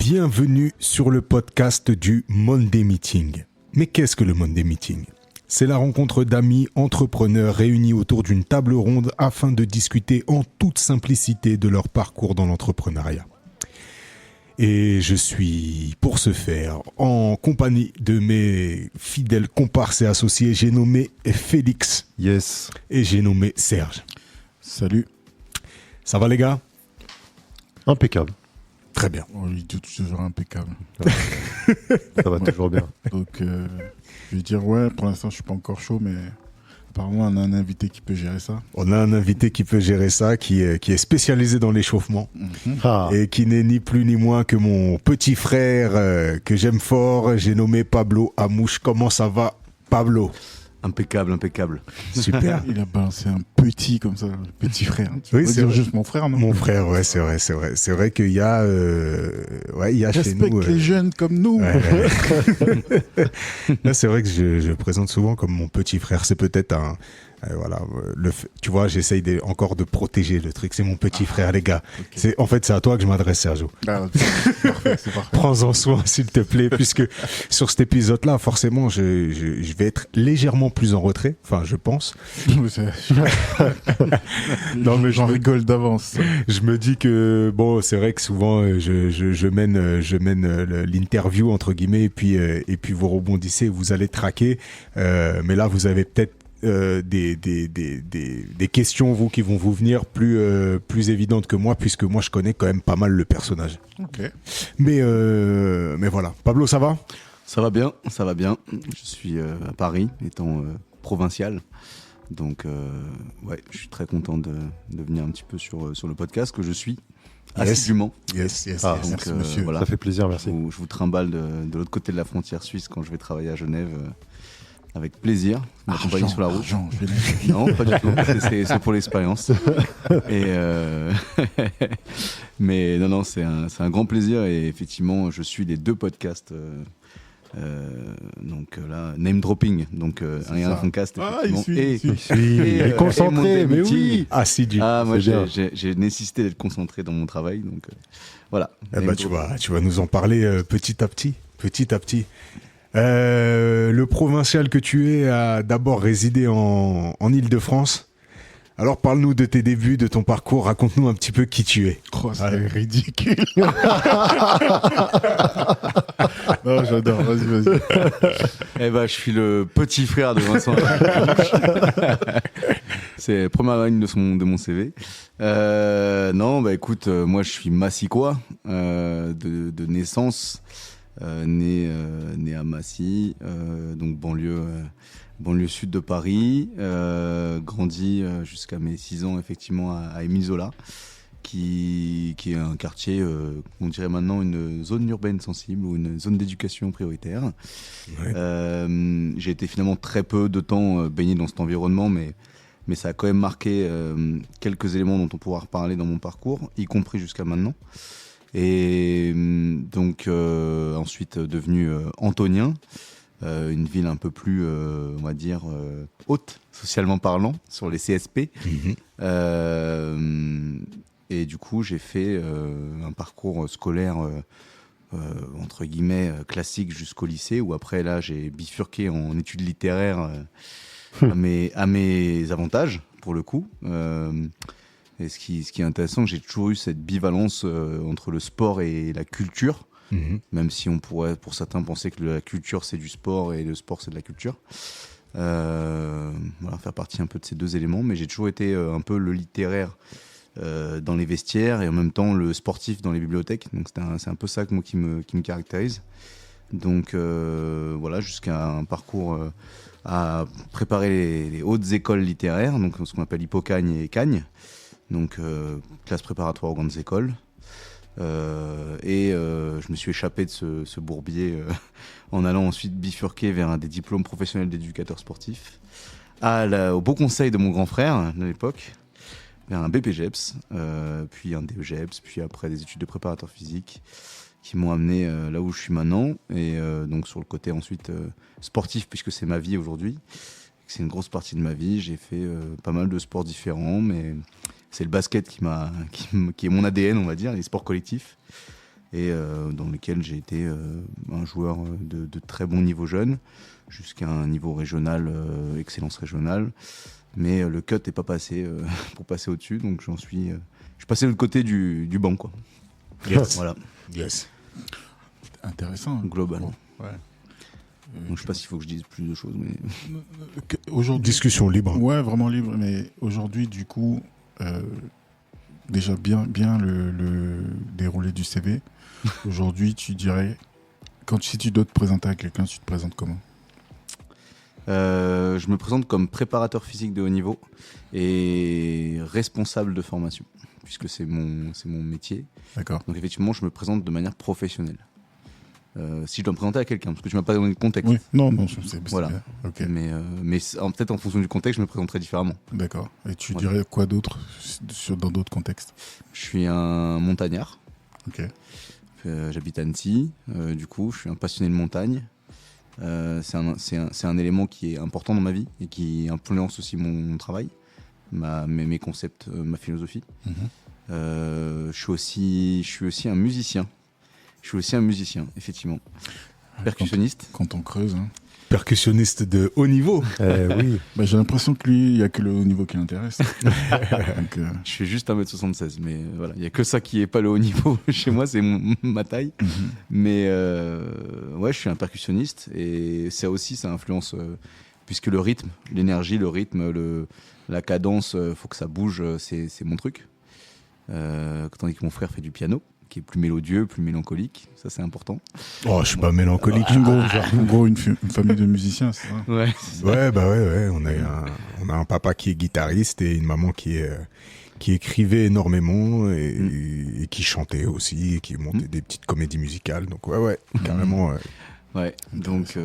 Bienvenue sur le podcast du Monday Meeting. Mais qu'est-ce que le Monday Meeting ? C'est la rencontre d'amis entrepreneurs réunis autour d'une table ronde afin de discuter en toute simplicité de leur parcours dans l'entrepreneuriat. Et je suis, pour ce faire, en compagnie de mes fidèles comparses et associés. J'ai nommé Félix. Yes. Et j'ai nommé Serge. Salut. Ça va les gars ? Impeccable. Très bien. Oh, il est toujours impeccable. Ça va toujours bien. Donc, je vais dire, ouais, pour l'instant, je suis pas encore chaud, mais apparemment, on a un invité qui peut gérer ça. On a un invité qui peut gérer ça, qui est spécialisé dans l'échauffement. Ah. Et qui n'est ni plus ni moins que mon petit frère que j'aime fort. J'ai nommé Pablo Amouche. Comment ça va, Pablo ? Impeccable, impeccable. Super. Il a balancé un petit comme ça, le petit frère. Tu Oui, peux c'est dire vrai. juste mon frère, non? Mon frère, ouais, c'est vrai. C'est vrai qu'il y a, il y a chez Respecte nous. les jeunes comme nous. Ouais. Là, c'est vrai que je le présente souvent comme mon petit frère. C'est peut-être un, voilà, tu vois, j'essaye encore de protéger le truc. C'est mon petit frère, les gars. Okay. C'est à toi que je m'adresse, Sergio. Ah, c'est parfait, c'est parfait. Prends-en soin, s'il te plaît, puisque sur cet épisode-là, forcément, je vais être légèrement plus en retrait. Enfin, je pense. Non, mais j'en rigole d'avance. Je me dis que bon, c'est vrai que souvent je mène l'interview entre guillemets et puis vous rebondissez, vous allez traquer. Mais là, vous avez peut-être des questions vous qui vont vous venir plus évidentes que moi, puisque moi je connais quand même pas mal le personnage. Ok. Mais voilà. Pablo, ça va ? Ça va bien, ça va bien. Je suis à Paris, étant provincial. Donc, ouais, je suis très content de venir un petit peu sur le podcast que je suis assidûment. Yes. Ah, yes. merci, monsieur. Voilà. Ça fait plaisir, merci. Je vous trimballe de l'autre côté de la frontière suisse quand je vais travailler à Genève. Avec plaisir, m'accompagner sur la route. Argent, Non, pas du tout. C'est pour l'expérience. Mais non, c'est un grand plaisir. Et effectivement, je suis les deux podcasts. Donc là, name dropping. Donc un podcast. Ah, il effectivement. suit. Il est concentré, mais oui. Assidu. Ah, moi, C'est bien. j'ai nécessité d'être concentré dans mon travail. Donc voilà. Eh ben, tu vas nous en parler petit à petit. Le provincial que tu es a d'abord résidé en Île-de-France. Alors parle-nous de tes débuts, de ton parcours, raconte-nous un petit peu qui tu es. Oh, c'est ridicule. Non, j'adore, vas-y. Eh ben, je suis le petit frère de Vincent. C'est la première ligne de mon CV. Non, bah écoute, moi je suis massicois de naissance. Né à Massy, donc banlieue sud de Paris, grandi jusqu'à mes 6 ans effectivement à Émile Zola, qui est un quartier, on dirait maintenant une zone urbaine sensible ou une zone d'éducation prioritaire. Ouais. J'ai été finalement très peu de temps baigné dans cet environnement, mais ça a quand même marqué quelques éléments dont on pourra reparler dans mon parcours, y compris jusqu'à maintenant. Et donc ensuite devenu Antonien, une ville un peu plus, on va dire, haute, socialement parlant, sur les CSP. Et du coup, j'ai fait un parcours scolaire, entre guillemets, classique jusqu'au lycée, où après, là, j'ai bifurqué en études littéraires à mes avantages, pour le coup. Et ce qui est intéressant, j'ai toujours eu cette bivalence entre le sport et la culture, même si on pourrait, pour certains, penser que la culture c'est du sport et le sport c'est de la culture. Voilà, faire partie un peu de ces deux éléments, mais j'ai toujours été un peu le littéraire dans les vestiaires et en même temps le sportif dans les bibliothèques. Donc c'est un peu ça moi, qui me caractérise. Donc voilà, jusqu'à un parcours à préparer les hautes écoles littéraires, donc ce qu'on appelle Hippocagne et Cagne. Donc classe préparatoire aux grandes écoles. Je me suis échappé de ce bourbier en allant ensuite bifurquer vers des diplômes professionnels d'éducateur sportif au beau conseil de mon grand frère de l'époque, vers un BPGEPS, puis un DEGEPS, puis après des études de préparateur physique qui m'ont amené là où je suis maintenant, et donc sur le côté ensuite sportif, puisque c'est ma vie aujourd'hui, c'est une grosse partie de ma vie. J'ai fait pas mal de sports différents, mais c'est le basket qui est mon ADN, on va dire, les sports collectifs. et dans lequel j'ai été un joueur de très bon niveau jeune, jusqu'à un niveau régional, excellence régionale. Mais le cut n'est pas passé pour passer au-dessus, donc je suis passé de l'autre côté du banc, quoi. Yes. Voilà, Yes. Intéressant. global. Bon, ouais. Donc je sais pas s'il faut que je dise plus de choses, mais Aujourd'hui, Discussion libre. ouais, vraiment libre. Mais aujourd'hui, du coup, déjà bien le déroulé du CV. Aujourd'hui, tu dirais, si tu dois te présenter à quelqu'un, tu te présentes comment? je me présente comme préparateur physique de haut niveau et responsable de formation, puisque c'est mon métier. D'accord. Donc effectivement, je me présente de manière professionnelle. Si je dois me présenter à quelqu'un, parce que tu m'as pas donné le contexte. Oui, non, c'est Voilà. bien. Ok, Mais peut-être en fonction du contexte, je me présenterai différemment. d'accord. Et tu Voilà. dirais quoi d'autre dans d'autres contextes? Je suis un montagnard. Ok. J'habite à Annecy. Du coup, je suis un passionné de montagne. C'est un élément qui est important dans ma vie et qui influence aussi mon travail, mes concepts, ma philosophie. Mhm. Je suis aussi un musicien. Je suis aussi un musicien, effectivement. Percussionniste. Quand on creuse, hein. Percussionniste de haut niveau. Oui. Bah, j'ai l'impression que lui, il n'y a que le haut niveau qui l'intéresse. Donc, Je fais juste 1m76, mais voilà, il n'y a que ça qui n'est pas le haut niveau chez moi, c'est ma taille. mhm. Mais ouais, je suis un percussionniste et ça aussi, ça influence, puisque le rythme, l'énergie, le rythme, la cadence, faut que ça bouge, c'est mon truc. Tandis que mon frère fait du piano, qui est plus mélodieux, plus mélancolique, ça c'est important. Oh, je suis pas mélancolique. En gros, une famille de musiciens, c'est ça? Ouais. Ouais, bah ouais. On a un papa qui est guitariste et une maman qui écrivait énormément et qui chantait aussi et qui montait des petites comédies musicales. Donc ouais, carrément. Ouais, donc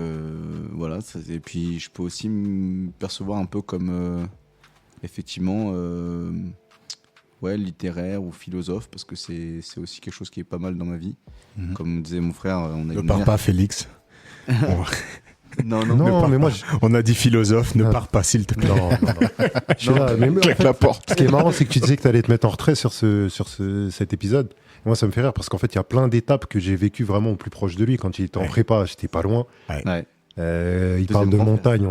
voilà. Et puis je peux aussi me percevoir un peu comme effectivement littéraire ou philosophe, parce que c'est aussi quelque chose qui est pas mal dans ma vie. Mhm. Comme disait mon frère, on a Ne une pars mère- pas, Félix. Non, Non, mais moi, On a dit philosophe, ne Ah. pars pas, s'il te plaît. non. Je suis là, mais en fait, la porte. ce qui est marrant, c'est que tu disais que tu allais te mettre en retrait sur cet épisode. Moi, ça me fait rire parce qu'en fait, il y a plein d'étapes que j'ai vécues vraiment au plus proche de lui. Quand il était en Ouais. prépa, j'étais pas loin. Ouais. Il parle de grand frère. montagne.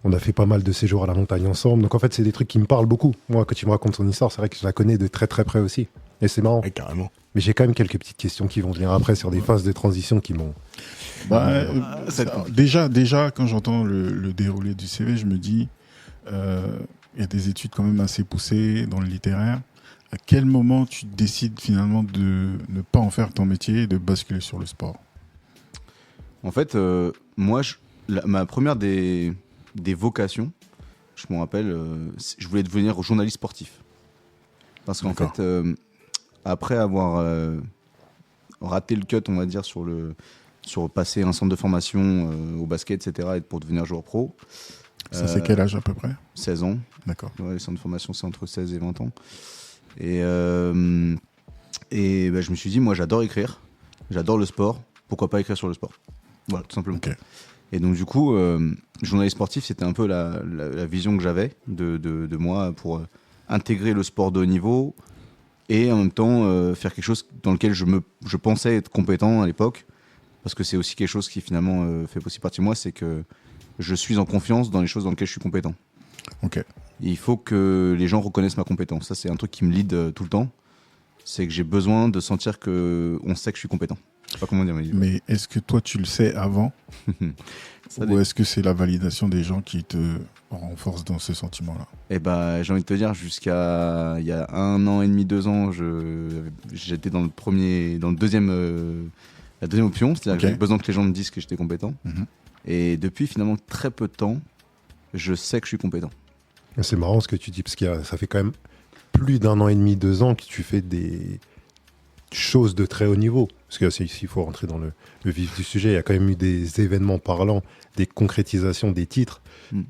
On a fait pas mal de séjours à la montagne ensemble. Donc en fait, c'est des trucs qui me parlent beaucoup. Moi, quand tu me racontes son histoire, c'est vrai que je la connais de très très près aussi. Et c'est marrant. Ouais, carrément. Mais j'ai quand même quelques petites questions qui vont venir après sur des phases de transition qui m'ont. Déjà, quand j'entends le déroulé du CV, je me dis, il y a des études quand même assez poussées dans le littéraire. À quel moment tu décides finalement de ne pas en faire ton métier et de basculer sur le sport? En fait, moi, ma première des vocations, je m'en rappelle, je voulais devenir journaliste sportif. Parce qu'en D'accord. fait, après avoir raté le cut, on va dire, sur passer un centre de formation au basket, etc., et pour devenir joueur pro. Ça, c'est quel âge à peu près? 16 ans. D'accord. Ouais, les centres de formation, c'est entre 16 et 20 ans. Et je me suis dit, moi, j'adore écrire, j'adore le sport, pourquoi pas écrire sur le sport? Voilà, tout simplement. Ok. Et donc, du coup, journaliste sportif, c'était un peu la vision que j'avais de moi pour intégrer le sport de haut niveau et en même temps faire quelque chose dans lequel je pensais être compétent à l'époque. Parce que c'est aussi quelque chose qui finalement fait aussi partie de moi, c'est que je suis en confiance dans les choses dans lesquelles je suis compétent. Ok. Il faut que les gens reconnaissent ma compétence. Ça, c'est un truc qui me lead tout le temps. C'est que j'ai besoin de sentir qu'on sait que je suis compétent. Je sais pas comment dire, Mais est-ce que toi, tu le sais avant Ça ou dépend. est-ce que c'est la validation des gens qui te renforce dans ce sentiment-là? Eh ben, j'ai envie de te dire, jusqu'à il y a 1 an et demi, 2 ans, j'étais dans la deuxième option, c'est-à-dire Ok. que j'avais besoin que les gens me disent que j'étais compétent. Mhm. Et depuis finalement très peu de temps, je sais que je suis compétent. C'est marrant ce que tu dis parce que ça fait quand même plus d'1 an et demi, 2 ans que tu fais des choses de très haut niveau. Parce que s'il faut rentrer dans le vif du sujet, il y a quand même eu des événements parlants, des concrétisations, des titres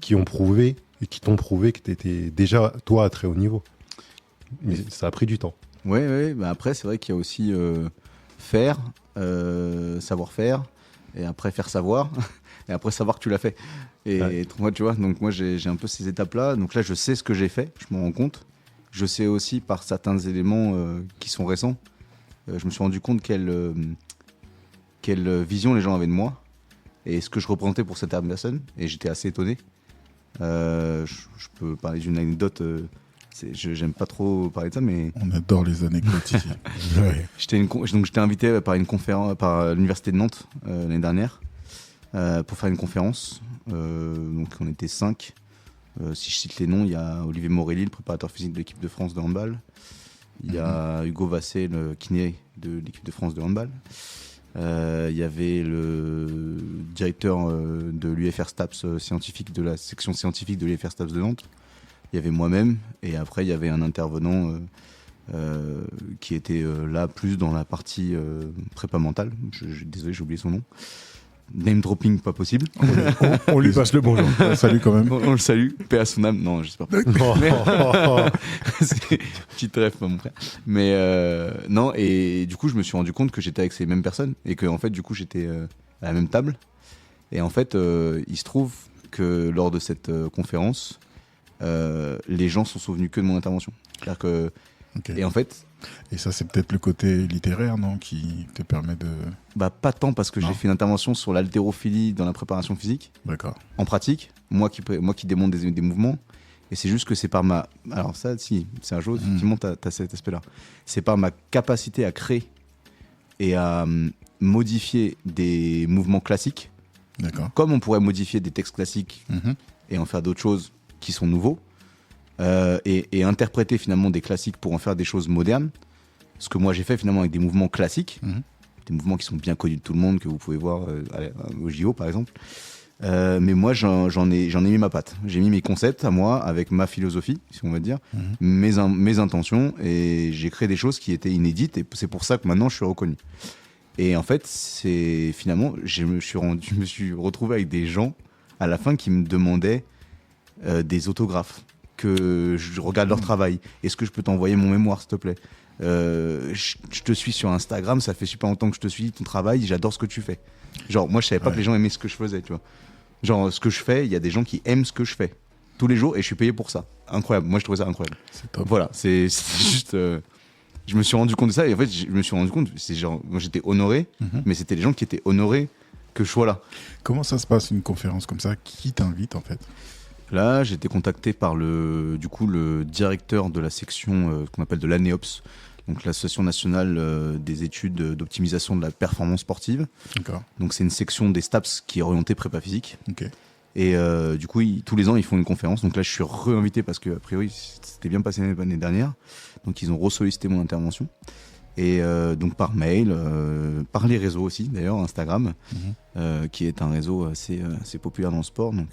qui ont prouvé et qui t'ont prouvé que tu étais déjà, toi, à très haut niveau. Mais ça a pris du temps. Ouais. Bah après, c'est vrai qu'il y a aussi faire, savoir faire, et après faire savoir, et après savoir que tu l'as fait. Et Ouais. moi, tu vois, donc moi j'ai un peu ces étapes-là. Donc là, je sais ce que j'ai fait, je m'en rends compte. Je sais aussi par certains éléments qui sont récents, je me suis rendu compte quelle vision les gens avaient de moi et ce que je représentais pour cette personne. Et j'étais assez étonné. Je peux parler d'une anecdote. J'aime pas trop parler de ça, mais On adore les anecdotes ici. Ouais. j'étais invité par une conférence par l'université de Nantes l'année dernière pour faire une conférence. Donc on était 5. Si je cite les noms, il y a Olivier Morelli, le préparateur physique de l'équipe de France de handball. Il y a Hugo Vassé, le kiné de l'équipe de France de handball. Il y avait le directeur de l'UFR STAPS scientifique, de la section scientifique de l'UFR STAPS de Nantes. Il y avait moi-même, et après il y avait un intervenant qui était là plus dans la partie prépa mentale. Désolé, j'ai oublié son nom. Name dropping, pas possible. On lui passe le bonjour. Salut quand même. On le salue, paix à son âme. Non, je sais pas. C'est petite rêve, mon frère. Mais non, et du coup, je me suis rendu compte que j'étais avec ces mêmes personnes et que, en fait, du coup, j'étais à la même table. Et en fait, il se trouve que lors de cette conférence, les gens sont souvenus que de mon intervention. C'est-à-dire que, Ok. et en fait, Et ça, c'est peut-être le côté littéraire, non, qui te permet de... bah, pas tant parce que Non. j'ai fait une intervention sur l'haltérophilie dans la préparation physique. D'accord. En pratique, moi qui démonte des mouvements, et c'est juste que c'est par ma... Alors ça, si, c'est un jeu, effectivement, t'as cet aspect-là. C'est par ma capacité à créer et à modifier des mouvements classiques, D'accord. comme on pourrait modifier des textes classiques Mhm. et en faire d'autres choses qui sont nouveaux, et interpréter finalement des classiques pour en faire des choses modernes. Ce que moi j'ai fait finalement avec des mouvements classiques, Mhm. des mouvements qui sont bien connus de tout le monde, que vous pouvez voir au JO par exemple. Mais moi j'en ai mis ma patte. J'ai mis mes concepts à moi avec ma philosophie, si on va dire, mes intentions, et j'ai créé des choses qui étaient inédites, et c'est pour ça que maintenant je suis reconnu. Et en fait, c'est finalement, je me suis retrouvé avec des gens à la fin qui me demandaient des autographes, que je regarde leur travail. Est-ce que je peux t'envoyer mon mémoire, s'il te plaît? Je te suis sur Instagram, ça fait super longtemps que je te suis, ton travail, j'adore ce que tu fais. Genre, moi, je savais pas que les gens aimaient ce que je faisais, tu vois. Genre, ce que je fais, il y a des gens qui aiment ce que je fais tous les jours et je suis payé pour ça. Incroyable. Moi, je trouvais ça incroyable. C'est top. Voilà, c'est juste. Je me suis rendu compte de ça et en fait, je me suis rendu compte, c'est genre, moi j'étais honoré, mais c'était les gens qui étaient honorés que je sois là. Comment ça se passe, une conférence comme ça? Qui t'invite, en fait? Là, j'ai été contacté par le directeur de la section qu'on appelle de l'ANEOPS, donc l'Association nationale des études d'optimisation de la performance sportive. D'accord. Donc c'est une section des STAPS qui est orientée prépa physique. Ok. Et du coup, tous les ans, ils font une conférence. Donc là, je suis réinvité parce que, a priori, c'était bien passé l'année dernière. Donc ils ont ressollicité mon intervention. Et donc par mail, par les réseaux aussi, d'ailleurs, Instagram, qui est un réseau assez populaire dans le sport. Donc,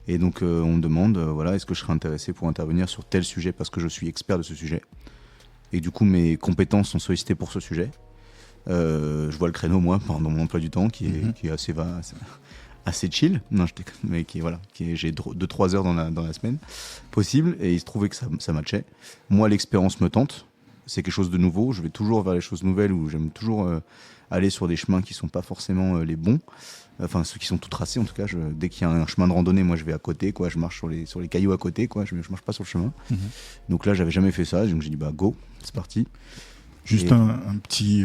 et donc on me demande, voilà, est-ce que je serais intéressé pour intervenir sur tel sujet parce que je suis expert de ce sujet. Et du coup, mes compétences sont sollicitées pour ce sujet. Je vois le créneau, moi, pendant mon emploi du temps, qui est assez chill. Non, mais j'ai 2-3 heures dans la semaine possible. Et il se trouvait que ça matchait. Moi, l'expérience me tente. C'est quelque chose de nouveau. Je vais toujours vers les choses nouvelles, où j'aime toujours aller sur des chemins qui sont pas forcément les bons. Enfin, ceux qui sont tout tracés, en tout cas. Dès qu'il y a un chemin de randonnée, moi, je vais à côté, quoi. Je marche sur les cailloux à côté, quoi. Je marche pas sur le chemin. Donc là, j'avais jamais fait ça. Donc j'ai dit, bah, go, c'est parti. Juste Et- un petit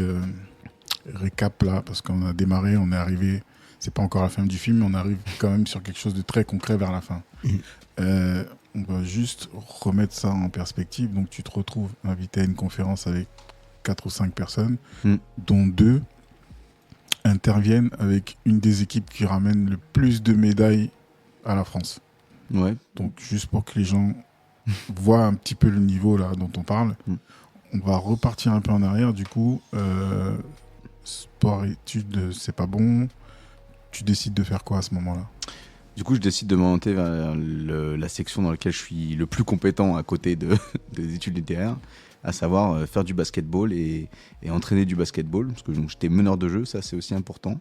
récap là, parce qu'on a démarré, on est arrivé, c'est pas encore la fin du film, mais on arrive quand même sur quelque chose de très concret vers la fin. On va juste remettre ça en perspective. Donc tu te retrouves invité à une conférence avec 4 ou 5 personnes, dont 2 interviennent avec une des équipes qui ramène le plus de médailles à la France. Ouais. Donc juste pour que les gens voient un petit peu le niveau là dont on parle, on va repartir un peu en arrière. Du coup, sport études, c'est pas bon. Tu décides de faire quoi à ce moment-là? Du coup, je décide de m'orienter vers la section dans laquelle je suis le plus compétent à côté des études littéraires, à savoir faire du basketball et entraîner du basketball, parce que donc, j'étais meneur de jeu, ça c'est aussi important,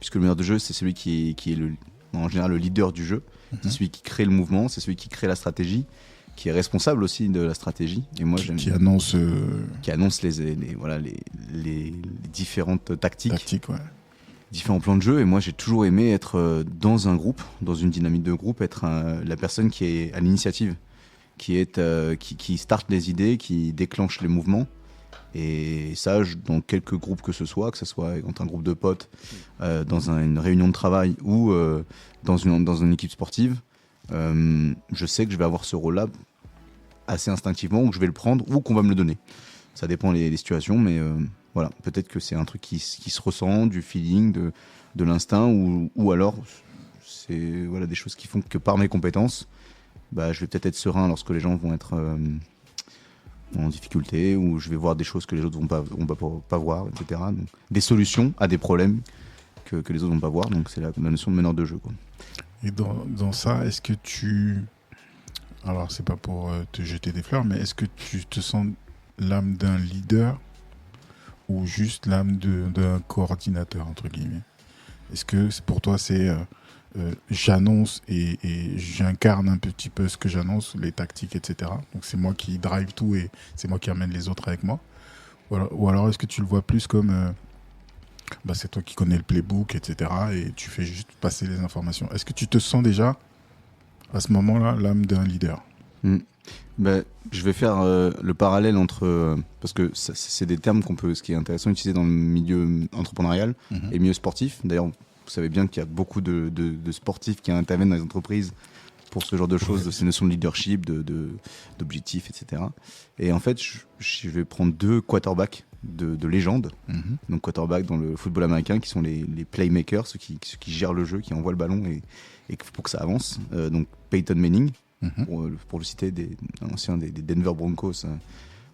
puisque le meneur de jeu, c'est celui qui est en général le leader du jeu, c'est celui qui crée le mouvement, c'est celui qui crée la stratégie, qui est responsable aussi de la stratégie. Et moi, Qui annonce qui annonce les différentes tactiques. ouais. Différents plans de jeu, et moi j'ai toujours aimé être dans un groupe, dans une dynamique de groupe, être la personne qui est à l'initiative, qui starte les idées, qui déclenche les mouvements Et ça, dans quelques groupes que ce soit entre un groupe de potes, dans une réunion de travail ou dans une équipe sportive, je sais que je vais avoir ce rôle-là assez instinctivement, ou que je vais le prendre, ou qu'on va me le donner. Ça dépend les situations, mais voilà, peut-être que c'est un truc qui se ressent, du feeling, de l'instinct, ou alors c'est des choses qui font que par mes compétences, je vais peut-être être serein lorsque les gens vont être en difficulté, ou je vais voir des choses que les autres vont pas voir, etc. Donc, des solutions à des problèmes que les autres vont pas voir. Donc c'est la notion de meneur de jeu, quoi. Et dans ça, est-ce que alors c'est pas pour te jeter des fleurs, mais est-ce que tu te sens l'âme d'un leader ou juste l'âme d'un coordinateur, entre guillemets? Est-ce que pour toi c'est j'annonce et j'incarne un petit peu ce que j'annonce, les tactiques, etc. Donc c'est moi qui drive tout et c'est moi qui amène les autres avec moi. Ou alors est-ce que tu le vois plus comme c'est toi qui connais le playbook, etc. et tu fais juste passer les informations. Est-ce que tu te sens déjà à ce moment-là l'âme d'un leader? Je vais faire le parallèle entre parce que c'est des termes ce qui est intéressant d'utiliser dans le milieu entrepreneurial et le milieu sportif. D'ailleurs, vous savez bien qu'il y a beaucoup de sportifs qui interviennent dans les entreprises pour ce genre de choses, de ces notions de leadership, d'objectifs, etc. Et en fait, je vais prendre 2 quarterbacks de légende. Donc quarterback dans le football américain, qui sont les playmakers, ceux qui gèrent le jeu, qui envoient le ballon et pour que ça avance. Donc Peyton Manning, pour le citer, un ancien des Denver Broncos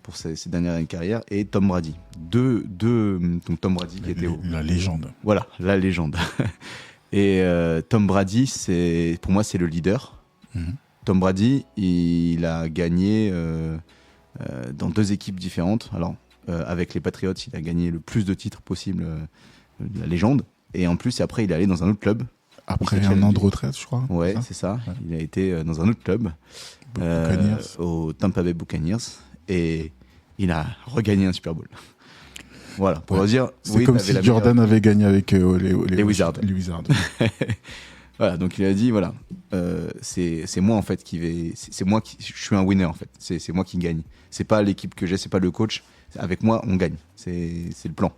pour ses dernières années de carrière, et Tom Brady. Donc Tom Brady qui était la légende. Voilà, la légende. Et Tom Brady, pour moi, c'est le leader. Tom Brady, il a gagné dans 2 équipes différentes. Alors, avec les Patriots, il a gagné le plus de titres possible, la légende. Et en plus, après, il est allé dans un autre club. Après un an de retraite, je crois. Ouais, c'est ça. Ouais. Il a été dans un autre club, au Tampa Bay Buccaneers, et il a regagné un Super Bowl. Voilà, pour dire. C'est comme si Jordan avait gagné avec les Wizards. Les Wizards. Voilà, donc il a dit voilà, c'est moi en fait c'est moi qui, je suis un winner en fait. C'est moi qui gagne. C'est pas l'équipe que j'ai, c'est pas le coach. Avec moi, on gagne. C'est le plan.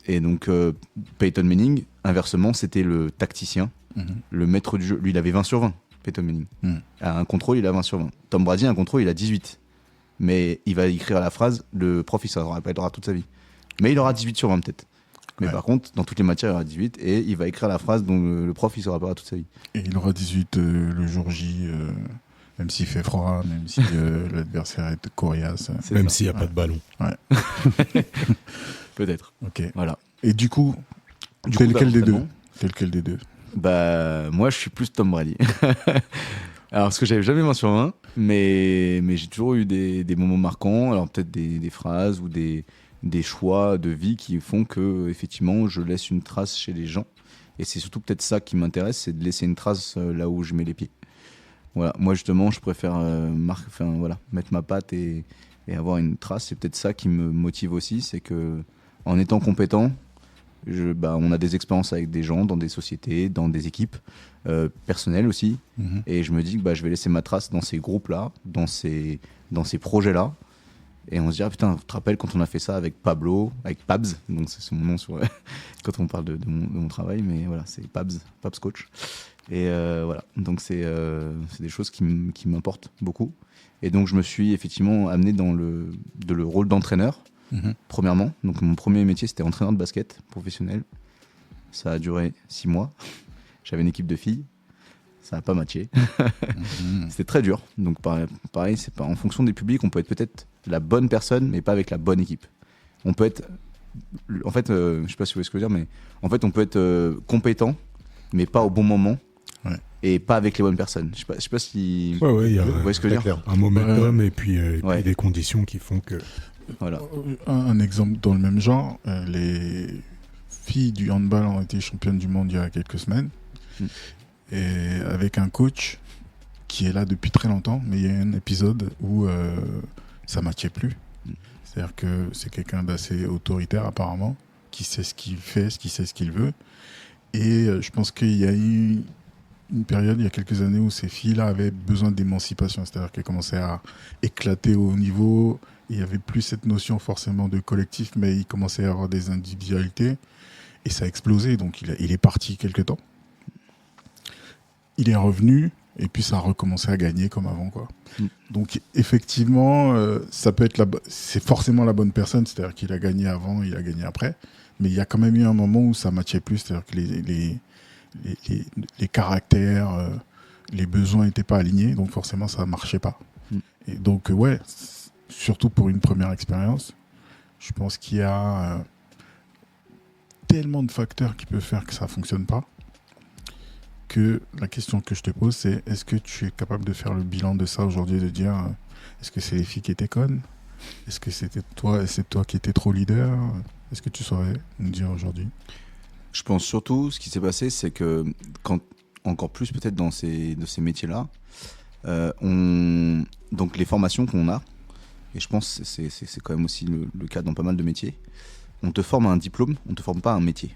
Et donc Peyton Manning, inversement, c'était le tacticien, le maître du jeu. Lui, il avait 20 sur 20. Peyton Manning. À un contrôle, il a 20 sur 20. Tom Brady, à un contrôle, il a 18. Mais il va écrire la phrase, le prof, il s'en rappellera toute sa vie. Mais il aura 18 sur 20 peut-être. Mais par contre, dans toutes les matières, il aura 18 et il va écrire la phrase dont le prof, il se rappellera toute sa vie. Et il aura 18 le jour J, même s'il fait froid, même si l'adversaire est coriace. Même s'il n'y a pas de ballon. Ouais. Peut-être. Ok. Voilà. Et du coup, lequel des deux? Moi, je suis plus Tom Brady. Alors, parce que j'avais jamais 20 sur 20, mais j'ai toujours eu des moments marquants. Alors, peut-être des phrases ou des choix de vie qui font que, effectivement, je laisse une trace chez les gens. Et c'est surtout peut-être ça qui m'intéresse, c'est de laisser une trace là où je mets les pieds. Voilà. Moi, justement, je préfère mettre ma patte et avoir une trace. C'est peut-être ça qui me motive aussi, c'est que en étant compétent, on a des expériences avec des gens, dans des sociétés, dans des équipes personnelles aussi. Et je me dis que je vais laisser ma trace dans ces groupes-là, dans ces projets-là. Et on se dira, putain, tu te rappelles quand on a fait ça avec Pablo, avec Pabs, donc c'est mon nom quand on parle de mon travail, mais voilà, c'est Pabs Coach. Et voilà, donc c'est des choses qui m'importent beaucoup. Et donc je me suis effectivement amené dans le rôle d'entraîneur, premièrement. Donc mon premier métier, c'était entraîneur de basket professionnel. Ça a duré 6 mois. J'avais une équipe de filles. Ça n'a pas matché. C'était très dur. Donc pareil, c'est pas en fonction des publics, on peut être peut-être la bonne personne, mais pas avec la bonne équipe. On peut être, en fait, je sais pas si vous voyez ce que je veux dire, mais en fait, on peut être compétent, mais pas au bon moment, et pas avec les bonnes personnes. Je sais pas si. Ouais, il y a vous voyez ce que je veux dire. un momentum et puis des conditions qui font que. Voilà. Un exemple dans le même genre, les filles du handball ont été championnes du monde il y a quelques semaines. Et avec un coach qui est là depuis très longtemps, mais il y a un épisode où ça ne matchait plus. C'est-à-dire que c'est quelqu'un d'assez autoritaire apparemment, qui sait ce qu'il fait, qui sait ce qu'il veut. Et je pense qu'il y a eu une période, il y a quelques années, où ces filles-là avaient besoin d'émancipation, c'est-à-dire qu'elles commençaient à éclater au haut niveau. Il n'y avait plus cette notion forcément de collectif, mais il commençait à avoir des individualités, et ça a explosé. Donc il est parti quelque temps. Il est revenu, et puis ça a recommencé à gagner comme avant, quoi. Donc effectivement, ça peut être c'est forcément la bonne personne, c'est-à-dire qu'il a gagné avant, il a gagné après, mais il y a quand même eu un moment où ça matchait plus, c'est-à-dire que les caractères, les besoins n'étaient pas alignés, donc forcément ça ne marchait pas. Et donc ouais, surtout pour une première expérience, je pense qu'il y a tellement de facteurs qui peuvent faire que ça ne fonctionne pas, que la question que je te pose, c'est est-ce que tu es capable de faire le bilan de ça aujourd'hui, de dire est-ce que c'est les filles qui étaient connes, est-ce que c'est toi qui étais trop leader, est-ce que tu saurais nous dire aujourd'hui? Je pense surtout, ce qui s'est passé, c'est que, encore plus peut-être de ces métiers-là, donc les formations qu'on a, et je pense que c'est quand même aussi le cas dans pas mal de métiers, on te forme à un diplôme, on ne te forme pas à un métier.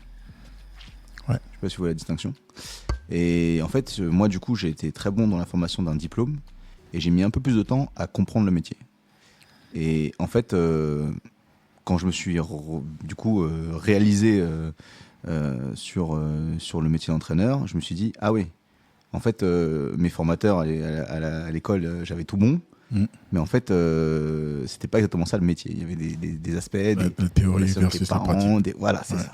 Ouais. Je ne sais pas si vous voyez la distinction. Et en fait, moi, du coup, j'ai été très bon dans la formation d'un diplôme, et j'ai mis un peu plus de temps à comprendre le métier. Et en fait, quand je me suis réalisé sur le métier d'entraîneur, je me suis dit, ah oui, en fait, mes formateurs à l'école, j'avais tout bon, mais en fait, c'était pas exactement ça le métier. Il y avait des aspects, la théorie versus la pratique. Voilà, c'est ça.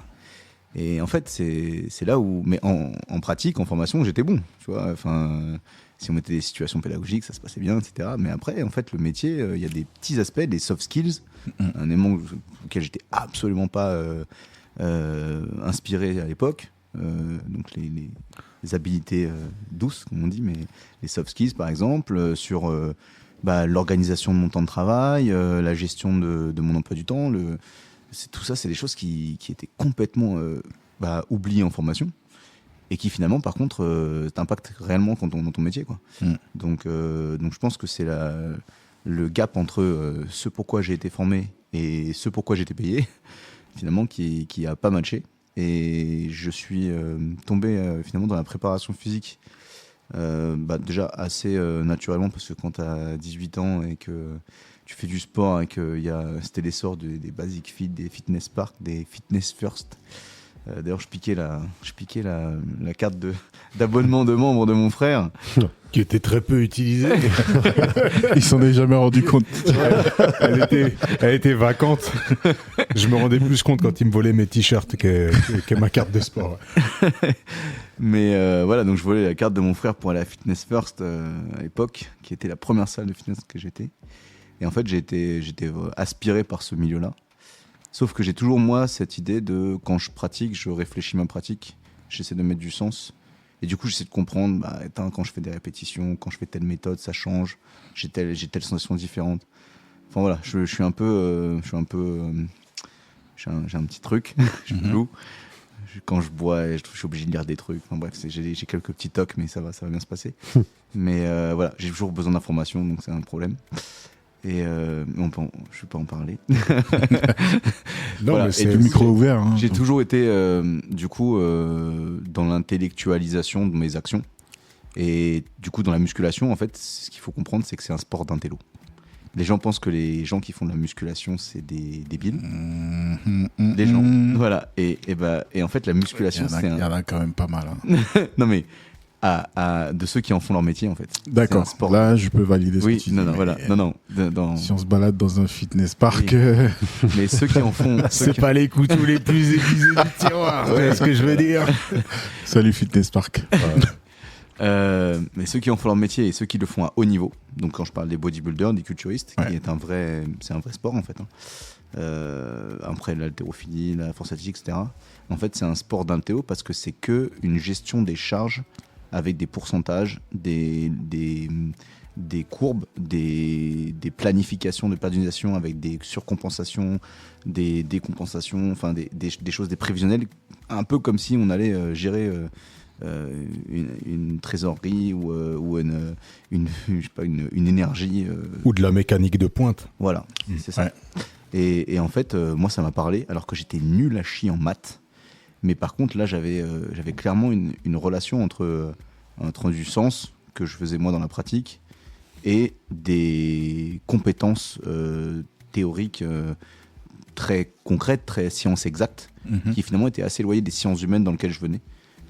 Et en fait, c'est là où, mais en pratique, en formation, j'étais bon, tu vois. Enfin, si on mettait des situations pédagogiques, ça se passait bien, etc. Mais après, en fait, le métier, il y a des petits aspects, des soft skills, un élément auquel j'étais absolument pas inspiré à l'époque. Donc les habilités douces, comme on dit, mais les soft skills, par exemple, sur l'organisation de mon temps de travail, la gestion de mon emploi du temps, tout ça, c'est des choses qui étaient complètement oubliées en formation et qui finalement, par contre, t'impactent réellement dans ton métier, quoi. Donc je pense que c'est le gap entre ce pourquoi j'ai été formé et ce pourquoi j'ai été payé, finalement, qui a pas matché. Et je suis tombé finalement dans la préparation physique déjà assez naturellement, parce que quand tu as 18 ans et que tu fais du sport et que c'était l'essor des Basic Fit, des Fitness Park, des Fitness First. D'ailleurs, je piquais la carte d'abonnement de membre de mon frère. Qui était très peu utilisée. Ils s'en est jamais rendu compte. Elle était vacante. Je me rendais plus compte quand ils me volaient mes t-shirts que ma carte de sport. Mais voilà, donc je volais la carte de mon frère pour aller à Fitness First à l'époque, qui était la première salle de fitness que j'étais. Et en fait, j'étais aspiré par ce milieu-là. Sauf que j'ai toujours, moi, cette idée de, quand je pratique, je réfléchis ma pratique, j'essaie de mettre du sens. Et du coup, j'essaie de comprendre, quand je fais des répétitions, quand je fais telle méthode, ça change, j'ai telle sensation différente. Enfin voilà, j'ai un petit truc, je suis loup. Quand je bois, je suis obligé de lire des trucs. Enfin bref, j'ai quelques petits tocs, mais ça va bien se passer. Mais voilà, j'ai toujours besoin d'informations, donc c'est un problème. Et je ne vais pas en parler. Non, voilà. Et du micro ouvert. Hein, j'ai toujours été, dans l'intellectualisation de mes actions. Et du coup, dans la musculation, en fait, ce qu'il faut comprendre, c'est que c'est un sport d'intello. Les gens pensent que les gens qui font de la musculation, c'est des débiles. Les gens. Voilà. Et en fait, la musculation, il y en a quand même pas mal. Hein. Non, mais de ceux qui en font leur métier, en fait. D'accord. Là, je peux valider ce que tu dis. Si on se balade dans un fitness park... Oui. Mais ceux qui en font... C'est pas les couteaux les plus aiguisés du tiroir, c'est ce que je veux dire. Salut Fitness Park. Mais ceux qui en font leur métier et ceux qui le font à haut niveau, donc quand je parle des bodybuilders, des culturistes, qui est c'est un vrai sport, en fait. Après l'haltérophilie, la force athlétique, etc. En fait, c'est un sport d'intello parce que c'est que une gestion des charges avec des pourcentages, des courbes, des planifications de périodisation avec des surcompensations, des décompensations, enfin des choses, des prévisionnels, un peu comme si on allait gérer une trésorerie ou une énergie. Ou de la mécanique de pointe. Voilà, c'est ça. Ouais. Et en fait, moi, ça m'a parlé, alors que j'étais nul à chier en maths. Mais par contre, là, j'avais clairement une relation entre du sens que je faisais moi dans la pratique et des compétences théoriques très concrètes, très sciences exactes, qui finalement étaient assez éloignées des sciences humaines dans lesquelles je venais.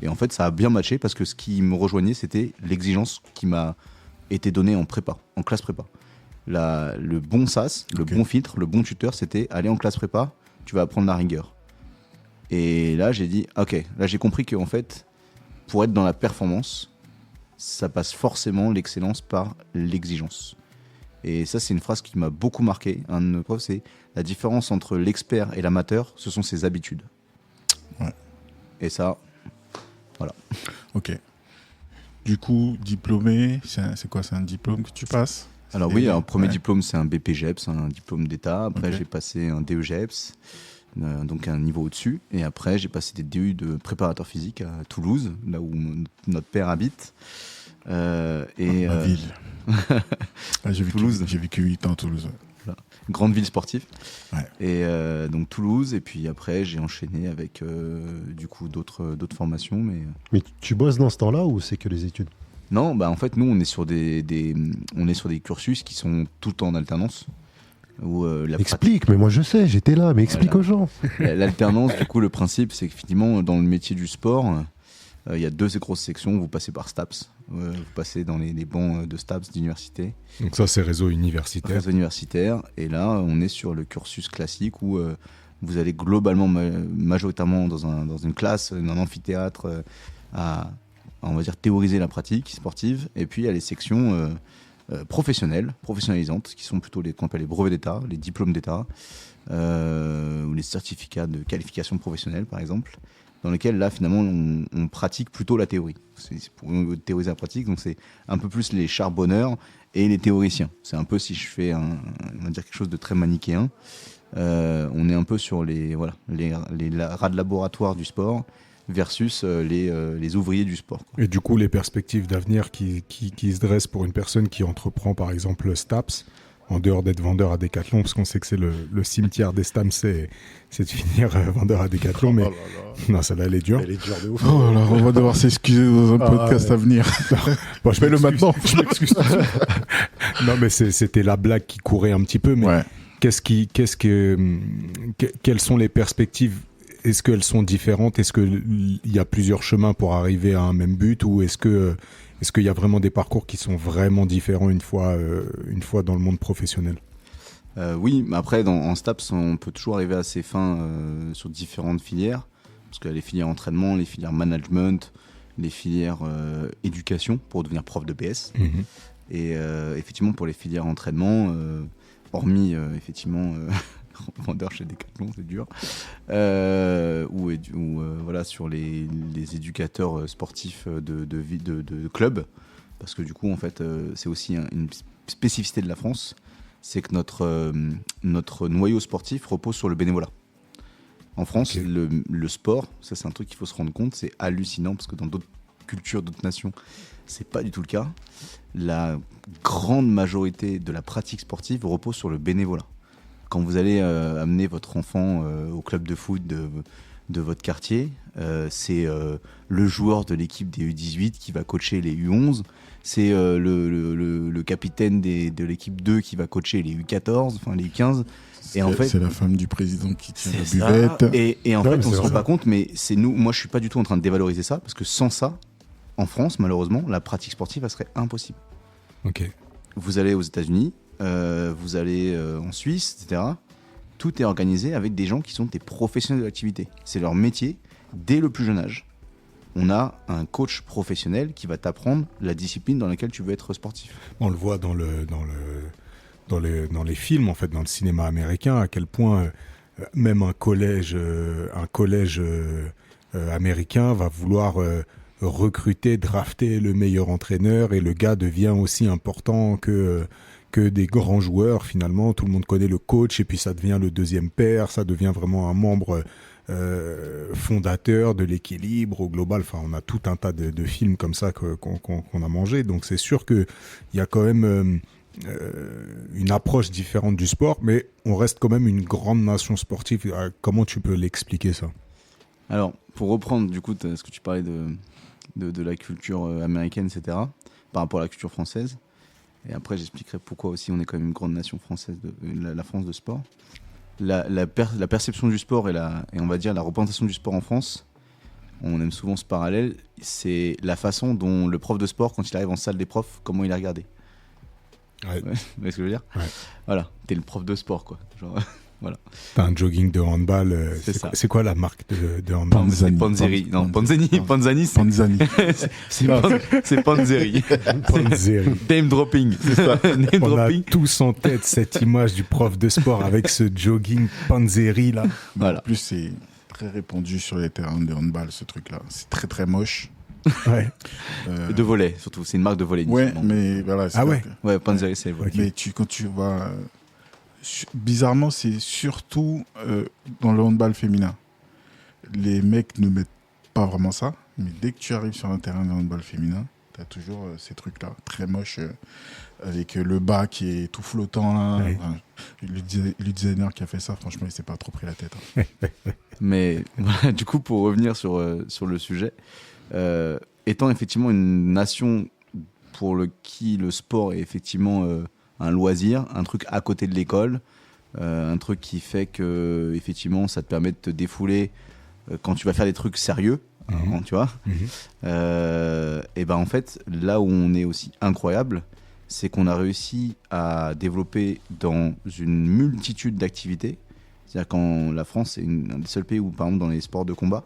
Et en fait, ça a bien matché parce que ce qui me rejoignait, c'était l'exigence qui m'a été donnée en prépa, en classe prépa. Le bon sas, le bon filtre, le bon tuteur, c'était aller en classe prépa, tu vas apprendre la rigueur. Et là, j'ai dit, ok, là j'ai compris qu'en fait, pour être dans la performance, ça passe forcément l'excellence par l'exigence. Et ça, c'est une phrase qui m'a beaucoup marqué. Un de nos profs, c'est la différence entre l'expert et l'amateur, ce sont ses habitudes. Ouais. Et ça, voilà. Ok. Du coup, diplômé, c'est quoi? C'est un diplôme que tu passes? Alors oui, un premier diplôme, c'est un BPGEPS, un diplôme d'État. Après, j'ai passé un DEGEPS, donc un niveau au-dessus. Et après, j'ai passé des DU de préparateur physique à Toulouse, là où notre père habite. Ma ville. Toulouse. J'ai vécu 8 ans à Toulouse. Voilà. Grande ville sportive. Ouais. Et donc Toulouse. Et puis après, j'ai enchaîné avec du coup d'autres formations. Mais tu bosses dans ce temps-là ou c'est que les études? Non, bah en fait, nous, on est sur des cursus qui sont tout le temps en alternance. Où, Explique, mais moi je sais, j'étais là, mais explique aux gens. L'alternance, du coup, le principe, c'est qu'effectivement, dans le métier du sport, il y a 2 grosses sections. Vous passez par STAPS, vous passez dans les bancs de STAPS d'université. Donc ça, c'est réseau universitaire. Réseau universitaire. Et là, on est sur le cursus classique où vous allez globalement, majoritairement dans une classe, dans un amphithéâtre, on va dire théoriser la pratique sportive. Et puis, il y a les sections professionnelles, professionnalisantes, qui sont plutôt qu'on appelle les brevets d'État, les diplômes d'État, ou les certificats de qualification professionnelle, par exemple, dans lesquels, là, finalement, on pratique plutôt la théorie. C'est pour théoriser la pratique, donc c'est un peu plus les charbonneurs et les théoriciens. C'est un peu, si je fais on va dire quelque chose de très manichéen, on est un peu sur les rats de laboratoire du sport versus les ouvriers du sport, quoi. Et du coup, les perspectives d'avenir qui se dressent pour une personne qui entreprend, par exemple, le STAPS, en dehors d'être vendeur à Decathlon, parce qu'on sait que c'est le cimetière des STAPS, c'est de finir vendeur à Decathlon, mais non, celle-là, elle est dure. Elle est dure de ouf. Oh là, on va devoir s'excuser dans un podcast à venir. Bon, je Fais-le maintenant. Je m'excuse. Non, mais c'était la blague qui courait un petit peu, mais Ouais. quelles sont les perspectives? Est-ce qu'elles sont différentes? Est-ce qu'il y a plusieurs chemins pour arriver à un même but? Ou est-ce qu'il y a vraiment des parcours qui sont vraiment différents une fois dans le monde professionnel? Oui, mais après, en STAPS, on peut toujours arriver à ses fins sur différentes filières. Parce qu'il y a les filières entraînement, les filières management, les filières éducation pour devenir prof de PS. Mhm. Et effectivement, pour les filières entraînement, hormis effectivement vendeur chez Decathlon, c'est dur, ou voilà, sur les éducateurs sportifs de clubs, parce que du coup, en fait, c'est aussi une spécificité de la France, c'est que notre noyau sportif repose sur le bénévolat. En France, Okay. le sport, ça c'est un truc qu'il faut se rendre compte, c'est hallucinant, parce que dans d'autres cultures, d'autres nations, c'est pas du tout le cas. La grande majorité de la pratique sportive repose sur le bénévolat. Quand vous allez amener votre enfant au club de foot de votre quartier, c'est le joueur de l'équipe des U18 qui va coacher les U11, c'est le capitaine de l'équipe 2 qui va coacher les U14, enfin les U15. Et en fait, c'est la femme du président qui tient la c'est ça. buvette. Et en Ouais, fait, mais on c'est se rend vrai. pas compte, mais c'est nous. Moi, je suis pas du tout en train de dévaloriser ça, parce que sans ça, en France, malheureusement, la pratique sportive, elle serait impossible. Ok. Vous allez aux États-Unis, vous allez en Suisse, etc. Tout est organisé avec des gens qui sont des professionnels de l'activité. C'est leur métier dès le plus jeune âge. On a un coach professionnel qui va t'apprendre la discipline dans laquelle tu veux être sportif. On le voit dans les films, en fait, dans le cinéma américain, à quel point même un collège américain va vouloir recruter, drafter le meilleur entraîneur, et le gars devient aussi important que des grands joueurs. Finalement, tout le monde connaît le coach, et puis ça devient le deuxième père, ça devient vraiment un membre fondateur de l'équilibre au global. Enfin, on a tout un tas de films comme ça qu'on a mangé, donc c'est sûr qu'il y a quand même une approche différente du sport, mais on reste quand même une grande nation sportive. Comment tu peux l'expliquer, ça? Alors, pour reprendre du coup ce que tu parlais de de la culture américaine, etc., par rapport à la culture française. Et après, j'expliquerai pourquoi aussi on est quand même une grande nation française, la France de sport. La perception du sport et on va dire la représentation du sport en France, on aime souvent ce parallèle, c'est la façon dont le prof de sport, quand il arrive en salle des profs, comment il est regardé. Ouais. Vous voyez ce que je veux dire ? Ouais. Voilà, t'es le prof de sport, quoi. Genre, voilà. T'as un jogging de handball. C'est ça. C'est quoi la marque de handball? C'est Panzeri. Non, Panzani, c'est Panzani. c'est Panzeri. Panzeri. Name dropping, c'est ça. Name On a dropping. tous en tête cette image du prof de sport avec ce jogging Panzeri là. Voilà. En plus, c'est très répandu sur les terrains de handball, ce truc-là. C'est très, très moche. Ouais. De volet, surtout. C'est une marque de volet. Ouais, initialement. mais voilà. Ah ouais. Ouais, Panzeri, c'est le volet. Mais quand tu vois... bizarrement, c'est surtout dans le handball féminin. Les mecs ne mettent pas vraiment ça, mais dès que tu arrives sur un terrain de handball féminin, tu as toujours ces trucs-là, très moches, avec le bas qui est tout flottant. Là. Ouais. Enfin, le designer qui a fait ça, franchement, il s'est pas trop pris la tête. Hein. Mais voilà, du coup, pour revenir sur le sujet, étant effectivement une nation pour qui le sport est effectivement un loisir, un truc à côté de l'école, un truc qui fait que effectivement ça te permet de te défouler quand tu vas faire des trucs sérieux, tu vois. Et ben en fait, là où on est aussi incroyable, c'est qu'on a réussi à développer dans une multitude d'activités. C'est-à-dire qu'en la France, c'est un des seuls pays où, par exemple, dans les sports de combat,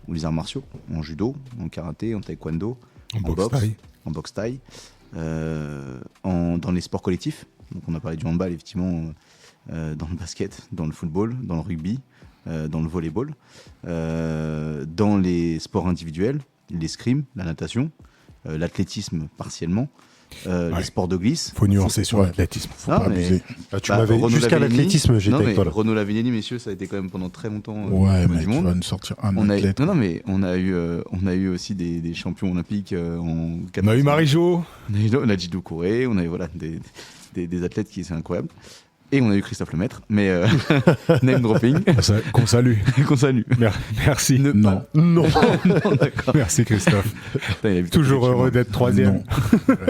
ou les arts martiaux, en judo, en karaté, en taekwondo, En boxe taille. en boxe taille, dans les sports collectifs. Donc on a parlé du handball, effectivement, dans le basket, dans le football, dans le rugby, dans le volleyball, dans les sports individuels, l'escrime, la natation, l'athlétisme partiellement, les sports de glisse. Faut nuancer sur Ouais. l'athlétisme. Faut Ah, pas mais- abuser. Ah, tu Bah, m'avais Renaud jusqu'à Lavignelli- l'athlétisme, j'étais Non, avec mais toi là. Renaud Lavignelli, messieurs, ça a été quand même pendant très longtemps Ouais, champion mais du tu monde. vas nous sortir un On a, athlète. non, mais on a eu aussi des champions olympiques en On a eu Marie-Jo. On a Djidou Kouré, on a eu voilà, des athlètes qui sont incroyables. Et on a eu Christophe Lemaître, mais name dropping, Qu'on salue. qu'on salue. Merci. Ne Non. pas- Non. Non, d'accord. Merci Christophe. Putain, il a vu Toujours quelque chose. heureux d'être troisième. Non.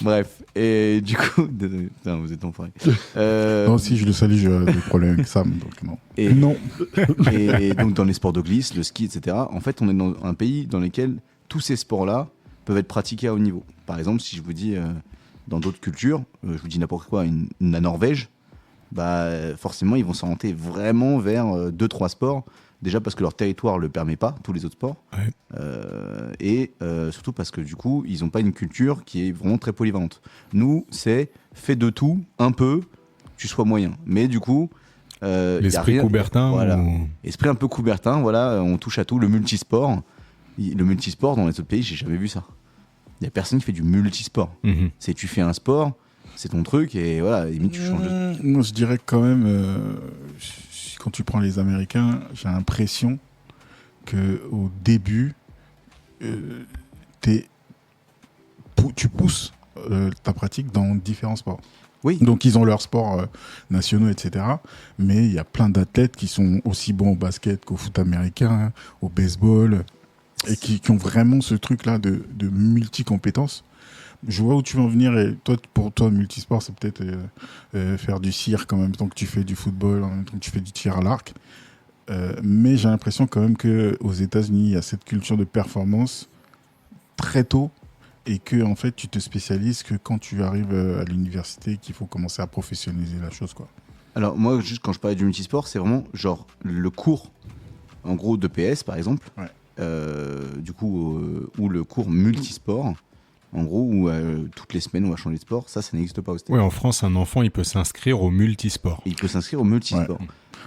Bref, et du coup, désolé, putain, vous êtes enfoirés. Non, si je le salue, j'ai des problèmes avec Sam, donc non. Et- Non. Et donc dans les sports de glisse, le ski, etc., en fait, on est dans un pays dans lequel tous ces sports-là peuvent être pratiqués à haut niveau. Par exemple, si je vous dis, dans d'autres cultures, je vous dis n'importe quoi, la Norvège, bah, forcément, ils vont s'orienter vraiment vers 2-3 sports. Déjà parce que leur territoire ne le permet pas, tous les autres sports. Ouais. Et surtout parce que du coup, ils n'ont pas une culture qui est vraiment très polyvalente. Nous, c'est fais de tout, un peu, tu sois moyen. Mais du coup... y a L'esprit rien- Coubertin. Voilà. ou- Esprit un peu Coubertin, voilà, on touche à tout. Le multisport, dans les autres pays, j'ai jamais vu ça. Il n'y a personne qui fait du multisport. Mhm. C'est tu fais un sport, c'est ton truc, et voilà, limite tu changes de... Moi, je dirais que quand même, quand tu prends les Américains, j'ai l'impression qu'au début, tu pousses ta pratique dans différents sports. Oui. Donc, ils ont leurs sports nationaux, etc. Mais il y a plein d'athlètes qui sont aussi bons au basket qu'au foot américain, au baseball, et qui ont vraiment ce truc-là de multi-compétences. Je vois où tu veux en venir, et toi, pour toi, multisport, c'est peut-être faire du cirque en même temps que tu fais du football, en même temps que tu fais du tir à l'arc. Mais j'ai l'impression quand même qu'aux États-Unis, il y a cette culture de performance très tôt, et que en fait, tu te spécialises que quand tu arrives à l'université, qu'il faut commencer à professionnaliser la chose, quoi. Alors moi, juste quand je parlais du multisport, c'est vraiment genre le cours, en gros, de PS, par exemple, Ouais. du coup, ou le cours multisport, en gros, où toutes les semaines on va changer de sport, ça n'existe pas aux États-Unis. Ouais, en France, un enfant, il peut s'inscrire au multisport. Il peut s'inscrire au multisport.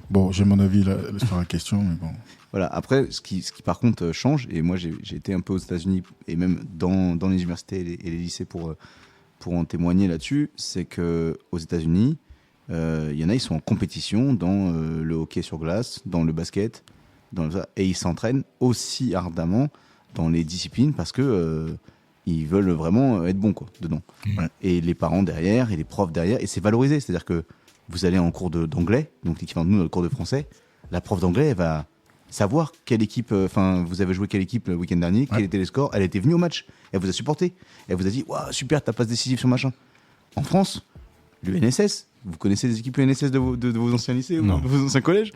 Bon, j'ai mon avis là, sur la question, mais bon. Voilà. Après, ce qui par contre change, et moi j'ai été un peu aux États-Unis et même dans les universités et les lycées pour en témoigner là-dessus, c'est que aux États-Unis, il y en a, ils sont en compétition dans le hockey sur glace, dans le basket, et ils s'entraînent aussi ardemment dans les disciplines parce que ils veulent vraiment être bons, quoi, dedans. Ouais. Et les parents derrière et les profs derrière, et c'est valorisé, c'est-à-dire que vous allez en cours d'anglais, donc l'équivalent de nous dans le cours de français, la prof d'anglais, elle va savoir quelle équipe, vous avez joué quelle équipe le week-end dernier, quel était les scores. Elle était venue au match, elle vous a supporté, elle vous a dit waouh, super, ta passe décisive sur machin. En France, l'UNSS, vous connaissez les équipes UNSS de vos anciens lycées ou de vos anciens collèges?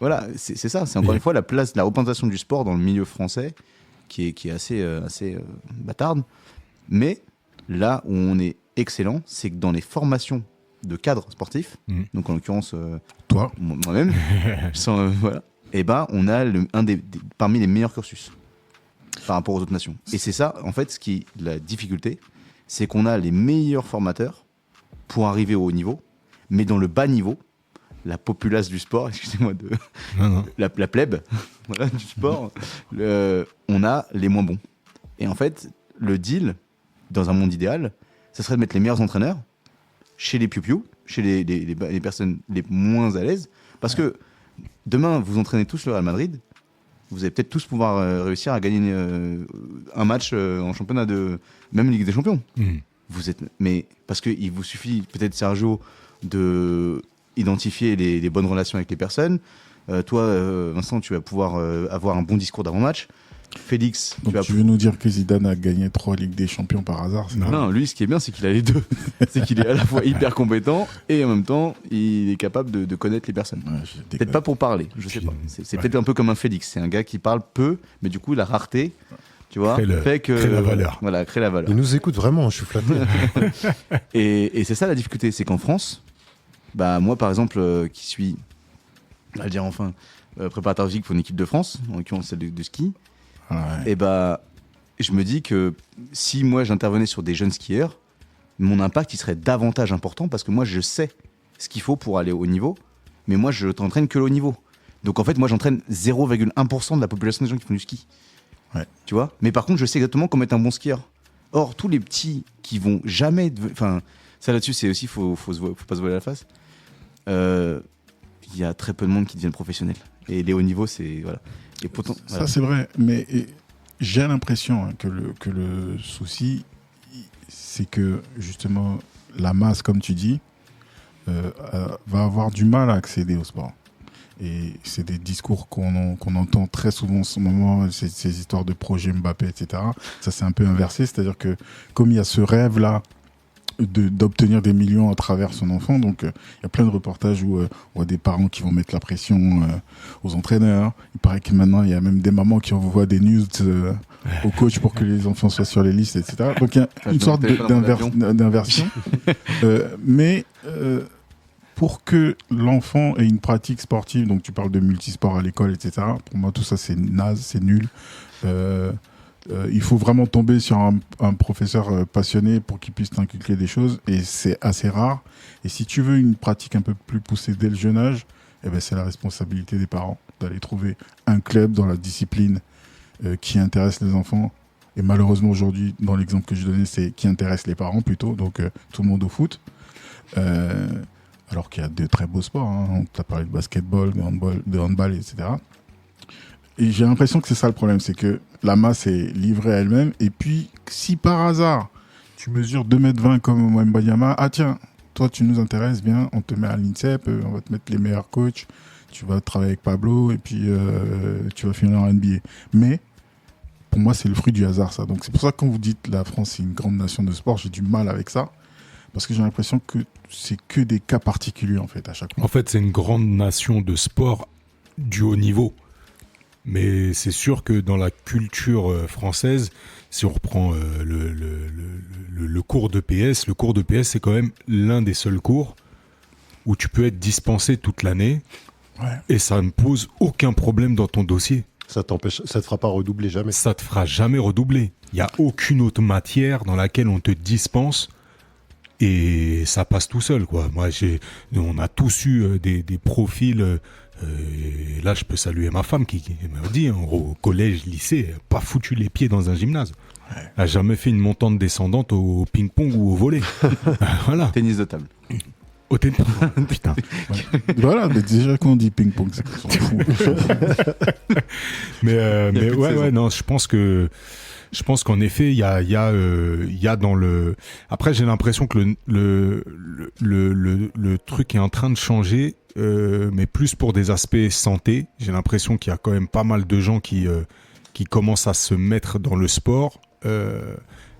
Voilà, c'est ça, c'est encore une fois la représentation du sport dans le milieu français qui est assez bâtarde. Mais là où on est excellent, c'est que dans les formations de cadres sportifs, donc en l'occurrence toi, moi-même, voilà, et ben on a parmi les meilleurs cursus par rapport aux autres nations. Et c'est ça, en fait, la difficulté, c'est qu'on a les meilleurs formateurs pour arriver au haut niveau, mais dans le bas niveau, la populace du sport, excusez-moi la plèbe voilà, du sport, on a les moins bons. Et en fait, le deal, dans un monde idéal, ça serait de mettre les meilleurs entraîneurs chez les piou-piou, chez les personnes les moins à l'aise, parce que demain, vous entraînez tous le Real Madrid, vous allez peut-être tous pouvoir réussir à gagner un match en championnat même Ligue des Champions. Mais parce qu'il vous suffit peut-être, Sergio, de identifier les bonnes relations avec les personnes. Toi, Vincent, tu vas pouvoir avoir un bon discours d'avant-match. Félix, tu veux nous dire que Zidane a gagné 3 Ligues des Champions par hasard? Non, lui, ce qui est bien, c'est qu'il a les deux. C'est qu'il est à la fois hyper compétent et en même temps, il est capable de connaître les personnes. Peut-être pas pour parler, je sais pas. C'est peut-être un peu comme un Félix. C'est un gars qui parle peu, mais du coup, la rareté, tu vois, fait que crée la valeur. Voilà, crée la valeur. Il nous écoute vraiment, je suis flatté. Et c'est ça la difficulté, c'est qu'en France, moi par exemple, qui suis, on va le dire enfin, préparateur physique pour une équipe de France, en l'occurrence celle de ski, et je me dis que si moi j'intervenais sur des jeunes skieurs, mon impact il serait davantage important parce que moi je sais ce qu'il faut pour aller au haut niveau, mais moi je t'entraîne que le haut niveau. Donc en fait, moi j'entraîne 0,1% de la population des gens qui font du ski. Ouais. Tu vois ? Mais par contre, je sais exactement comment être un bon skieur. Or, tous les petits qui vont jamais. Enfin, ça là-dessus, c'est aussi, faut pas se voiler la face. Il y a très peu de monde qui deviennent professionnels. Et les hauts niveaux, c'est. Voilà. Et pourtant, ça, c'est vrai. Mais j'ai l'impression que le souci, c'est que justement, la masse, comme tu dis, va avoir du mal à accéder au sport. Et c'est des discours qu'on entend très souvent en ce moment, ces histoires de projet Mbappé, etc. Ça s'est un peu inversé, c'est-à-dire que comme il y a ce rêve-là d'obtenir des millions à travers son enfant, donc il y a plein de reportages où on voit des parents qui vont mettre la pression aux entraîneurs. Il paraît que maintenant, il y a même des mamans qui envoient des news aux coachs pour que les enfants soient sur les listes, etc. Donc il y a une sorte d'inversion. Mais pour que l'enfant ait une pratique sportive, donc tu parles de multisport à l'école, etc. Pour moi, tout ça, c'est naze, c'est nul. Il faut vraiment tomber sur un professeur passionné pour qu'il puisse t'inculquer des choses, et c'est assez rare. Et si tu veux une pratique un peu plus poussée dès le jeune âge, c'est la responsabilité des parents d'aller trouver un club dans la discipline qui intéresse les enfants. Et malheureusement, aujourd'hui, dans l'exemple que je donnais, c'est qui intéresse les parents plutôt, donc tout le monde au foot. Alors qu'il y a de très beaux sports, hein. On t'a parlé de basketball, de handball, etc. Et j'ai l'impression que c'est ça le problème, c'est que la masse est livrée à elle-même. Et puis, si par hasard, tu mesures 2,20 m comme Wembanyama, ah tiens, toi tu nous intéresses bien, on te met à l'INSEP, on va te mettre les meilleurs coachs, tu vas travailler avec Pablo, et puis tu vas finir en NBA. Mais, pour moi, c'est le fruit du hasard, ça. Donc c'est pour ça que quand vous dites la France c'est une grande nation de sport, j'ai du mal avec ça. Parce que j'ai l'impression que c'est que des cas particuliers, en fait, à chaque fois. En fait, c'est une grande nation de sport du haut niveau. Mais c'est sûr que dans la culture française, si on reprend le cours de PS, le cours de PS, c'est quand même l'un des seuls cours où tu peux être dispensé toute l'année, et ça ne pose aucun problème dans ton dossier. Ça te fera pas redoubler jamais. Ça te fera jamais redoubler. Il n'y a aucune autre matière dans laquelle on te dispense et ça passe tout seul, quoi. Moi, on a tous eu des profils. Et là, je peux saluer ma femme qui m'a dit, au collège, lycée, pas foutu les pieds dans un gymnase. Elle n'a jamais fait une montante descendante au ping-pong ou au volley. Voilà. Tennis de table. Au tennis. Putain. Voilà, mais déjà quand on dit ping-pong, c'est qu'on s'en fout. Mais ouais, non, je pense qu'en effet, il y a dans le. Après, j'ai l'impression que le truc est en train de changer, mais plus pour des aspects santé. J'ai l'impression qu'il y a quand même pas mal de gens qui commencent à se mettre dans le sport,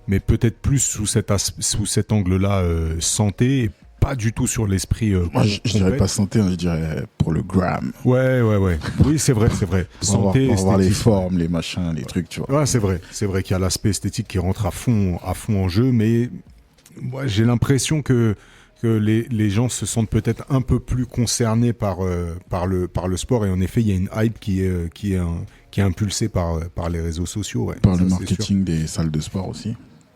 mais peut-être plus sous cet angle-là, santé, et pas du tout sur l'esprit. Moi, je dirais pas santé, je dirais pour le gram. Ouais. Oui, c'est vrai. Santé, pour voir les esthétique. formes, les machins, les trucs, tu vois. Ouais, c'est vrai qu'il y a l'aspect esthétique qui rentre à fond en jeu, mais moi, j'ai l'impression que les gens se sentent peut-être un peu plus concernés par le sport, et en effet, il y a une hype qui est impulsée par les réseaux sociaux. Ouais. Par Ça, le c'est marketing des salles de sport aussi.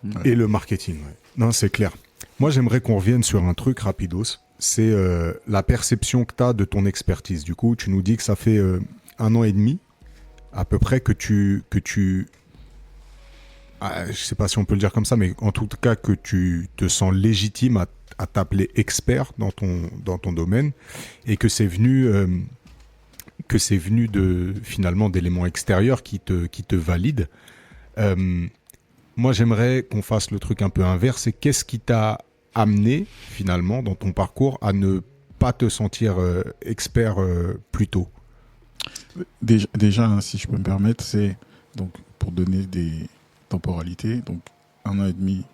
sûr. Et le marketing, ouais. Non, c'est clair. Moi, j'aimerais qu'on revienne sur un truc rapidos. C'est la perception que tu as de ton expertise. Du coup, tu nous dis que ça fait 1 an et demi, à peu près, que tu je sais pas si on peut le dire comme ça, mais en tout cas que tu te sens légitime à t'appeler expert dans ton domaine, et que c'est venu de finalement d'éléments extérieurs qui te valident. Moi, j'aimerais qu'on fasse le truc un peu inverse. Et qu'est-ce qui t'a amené finalement dans ton parcours à ne pas te sentir expert plus tôt? Déjà, hein, si je peux me permettre, c'est donc pour donner des temporalités, donc 1 an et demi,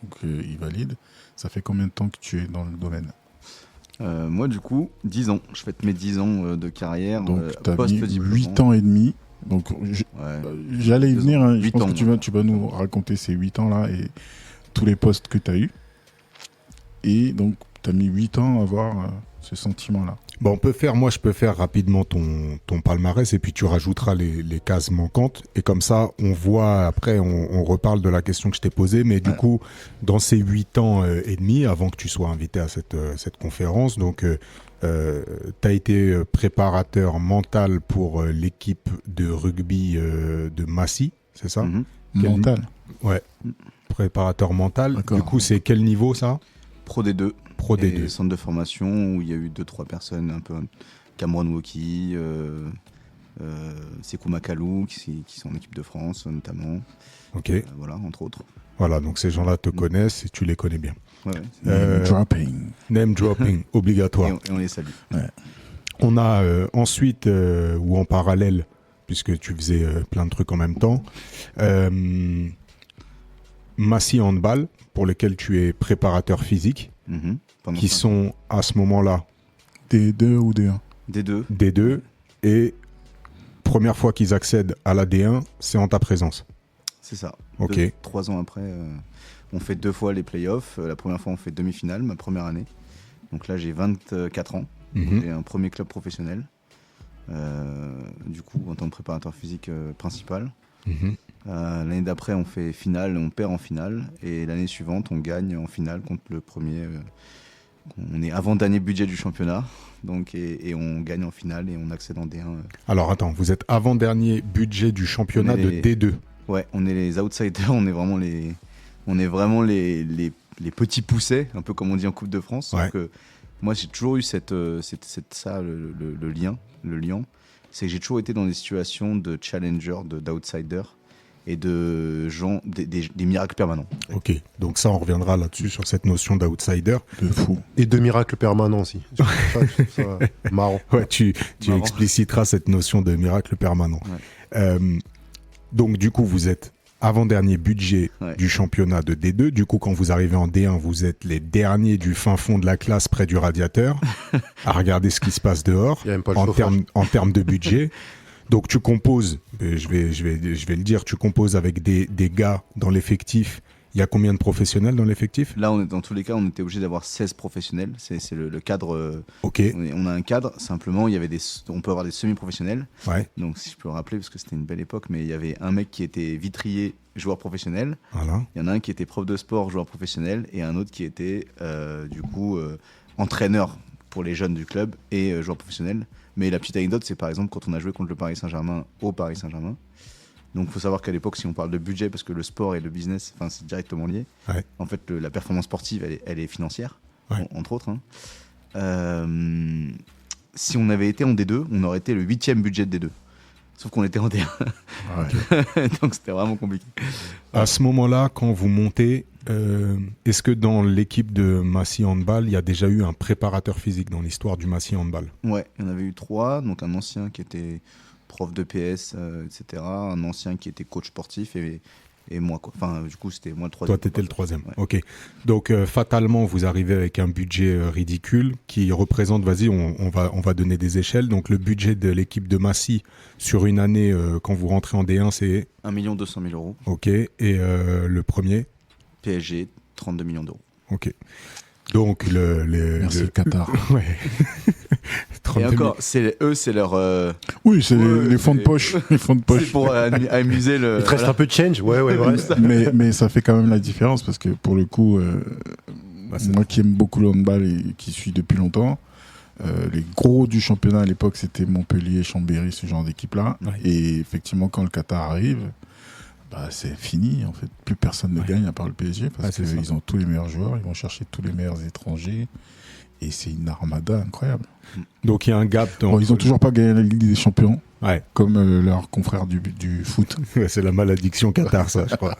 donc il valide. Ça fait combien de temps que tu es dans le domaine? Moi, du coup, 10 ans. Je fête mes 10 ans de carrière. Donc tu as mis post-diplôme. 8 ans et demi. Donc Ouais. j'allais y venir, hein. Je 8 pense ans, que tu vas nous raconter ces 8 ans-là et tous les postes que tu as eus. Et donc, tu as mis 8 ans à avoir ce sentiment-là. Bon, moi je peux faire rapidement ton palmarès, et puis tu rajouteras les cases manquantes, et comme ça on voit après, on reparle de la question que je t'ai posée. Mais du coup, dans ces 8 ans et demi, avant que tu sois invité à cette conférence, donc tu as été préparateur mental pour l'équipe de rugby de Massy, c'est ça? Mhm. Quel- Mental. Ouais, préparateur mental. D'accord. Du coup, c'est quel niveau ça? Pro D2. Pro Et D2. centre de formation où il y a eu 2-3 personnes, un peu Cameron Woki, Sekou Makalou, qui sont en équipe de France notamment. Ok, Voilà, entre autres. voilà, donc ces gens-là te connaissent et tu les connais bien. Ouais, Name dropping. Name dropping, obligatoire. et on les salue. On a ensuite, ou en parallèle, puisque tu faisais plein de trucs en même temps, Massy Handball, pour lesquels tu es préparateur physique, Mhm. Pendant qui 5 ans. sont à ce moment-là D2 ou D1? D2. D2, et première fois qu'ils accèdent à la D1, c'est en ta présence. C'est ça. Ok. 3 ans après, on fait 2 fois les playoffs. La première fois, on fait demi-finale, ma première année. Donc là, j'ai 24 ans. Mhm. J'ai un premier club professionnel. Du coup, en tant que préparateur physique principal. Mhm. L'année d'après, on fait finale, on perd en finale. Et l'année suivante, on gagne en finale contre le premier. On est avant-dernier budget du championnat. Donc, et on gagne en finale et on accède en D1. Alors attends, vous êtes avant-dernier budget du championnat On est de les- D2. Ouais, on est les outsiders, on est vraiment les petits poussets, un peu comme on dit en Coupe de France. Ouais. Donc, moi, j'ai toujours eu le lien, c'est que j'ai toujours été dans des situations de challenger, d'outsider et de gens, des miracles permanents. Ok, donc ça on reviendra là-dessus, sur cette notion d'outsider. De fou. Et de miracle permanent aussi. Je trouve ça marrant. Ouais, tu Marrant. expliciteras cette notion de miracle permanent. Donc du coup, vous êtes avant-dernier budget Ouais. du championnat de D2. Du coup, quand vous arrivez en D1, vous êtes les derniers du fin fond de la classe, près du radiateur, à regarder ce qui se passe dehors, Il y a même pas le en chauffage. termes de budget. Donc tu composes, je vais le dire, tu composes avec des gars dans l'effectif. Il y a combien de professionnels dans l'effectif? Là, dans tous les cas, on était obligé d'avoir 16 professionnels. C'est le cadre. Ok, On a un cadre, simplement, on peut avoir des semi-professionnels. ouais, Donc, si je peux le rappeler, parce que c'était une belle époque, mais il y avait un mec qui était vitrier, joueur professionnel. voilà. Il y en a un qui était prof de sport, joueur professionnel, et un autre qui était entraîneur pour les jeunes du club et joueur professionnel. Mais la petite anecdote, c'est par exemple quand on a joué contre le Paris Saint-Germain au Paris Saint-Germain. Donc il faut savoir qu'à l'époque, si on parle de budget, parce que le sport et le business, c'est directement lié, Ouais. en fait la performance sportive, elle est financière. Ouais. entre autres. Hein. Si on avait été en D2, on aurait été le 8e budget de D2. Sauf qu'on était en D1. Ouais. Donc c'était vraiment compliqué. À ce moment-là, quand vous montez, est-ce que dans l'équipe de Massy Handball, il y a déjà eu un préparateur physique dans l'histoire du Massy Handball? Ouais, il y en avait eu 3. Donc un ancien qui était prof de PS, etc. Un ancien qui était coach sportif et moi, quoi. Enfin, du coup, c'était moi le 3e. Toi, tu étais le 3e. Ouais. Ok. Donc, fatalement, vous arrivez avec un budget ridicule qui représente, vas-y, on va donner des échelles. Donc, le budget de l'équipe de Massy sur une année, quand vous rentrez en D1, c'est 1 200 000 euros. ok. Et le premier, PSG, 32 millions d'euros. ok. Donc, Merci Qatar. Ouais. Et 32 000. encore, c'est leur. Oui, c'est Ouais, les fonds de c'est- poche. Les fonds de C'est poche. pour amuser le. Il te reste un peu de change? Ouais, bref. Mais ça fait quand même la différence parce que pour le coup, Bah, c'est moi qui aime beaucoup le handball et qui suis depuis longtemps, les gros du championnat à l'époque c'était Montpellier, Chambéry, ce genre d'équipe-là. Ouais. Et effectivement, quand le Qatar arrive, bah, c'est fini en fait. Plus personne ne gagne à part le PSG Ouais, parce c'est ça. qu'ils ont tous les meilleurs joueurs, ils vont chercher tous les meilleurs étrangers. Et c'est une armada incroyable. Donc, il y a un gap. Bon, ils n'ont toujours pas gagné la Ligue des Champions, Ouais. comme leurs confrères du foot. Ouais, c'est la malédiction Qatar, ça, je crois.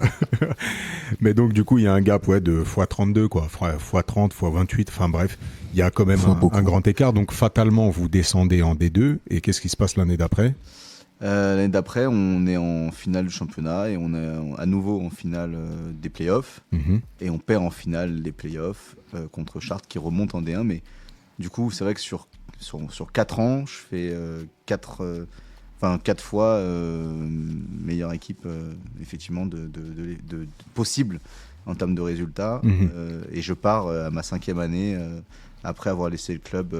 Mais donc, du coup, il y a un gap de x32, quoi. x30, x28, enfin bref. Il y a quand même Fois beaucoup. un grand écart. Donc, fatalement, vous descendez en D2. Et qu'est-ce qui se passe l'année d'après? L'année d'après, on est en finale du championnat et on est à nouveau en finale des playoffs. Mhm. Et on perd en finale des playoffs contre Chartres qui remonte en D1. Mais du coup, c'est vrai que sur 4 ans, je fais 4 fois meilleure équipe effectivement de possible en termes de résultats. Mhm. Et je pars à ma 5e année après avoir laissé le club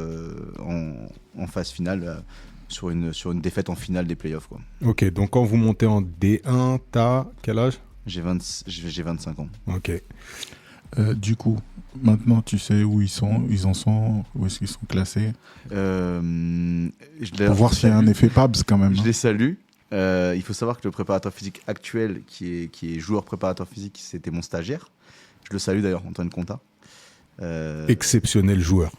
en phase finale sur une défaite en finale des playoffs, quoi. Ok, donc quand vous montez en D1, t'as quel âge? J'ai 25 ans. Ok. Du coup, maintenant tu sais où ils en sont, où est-ce qu'ils sont classés. Pour voir s'il y a un effet PABS quand même. Je hein. les salue. Il faut savoir que le préparateur physique actuel, qui est joueur préparateur physique, c'était mon stagiaire. Je le salue d'ailleurs, Antoine Conta. Exceptionnel joueur.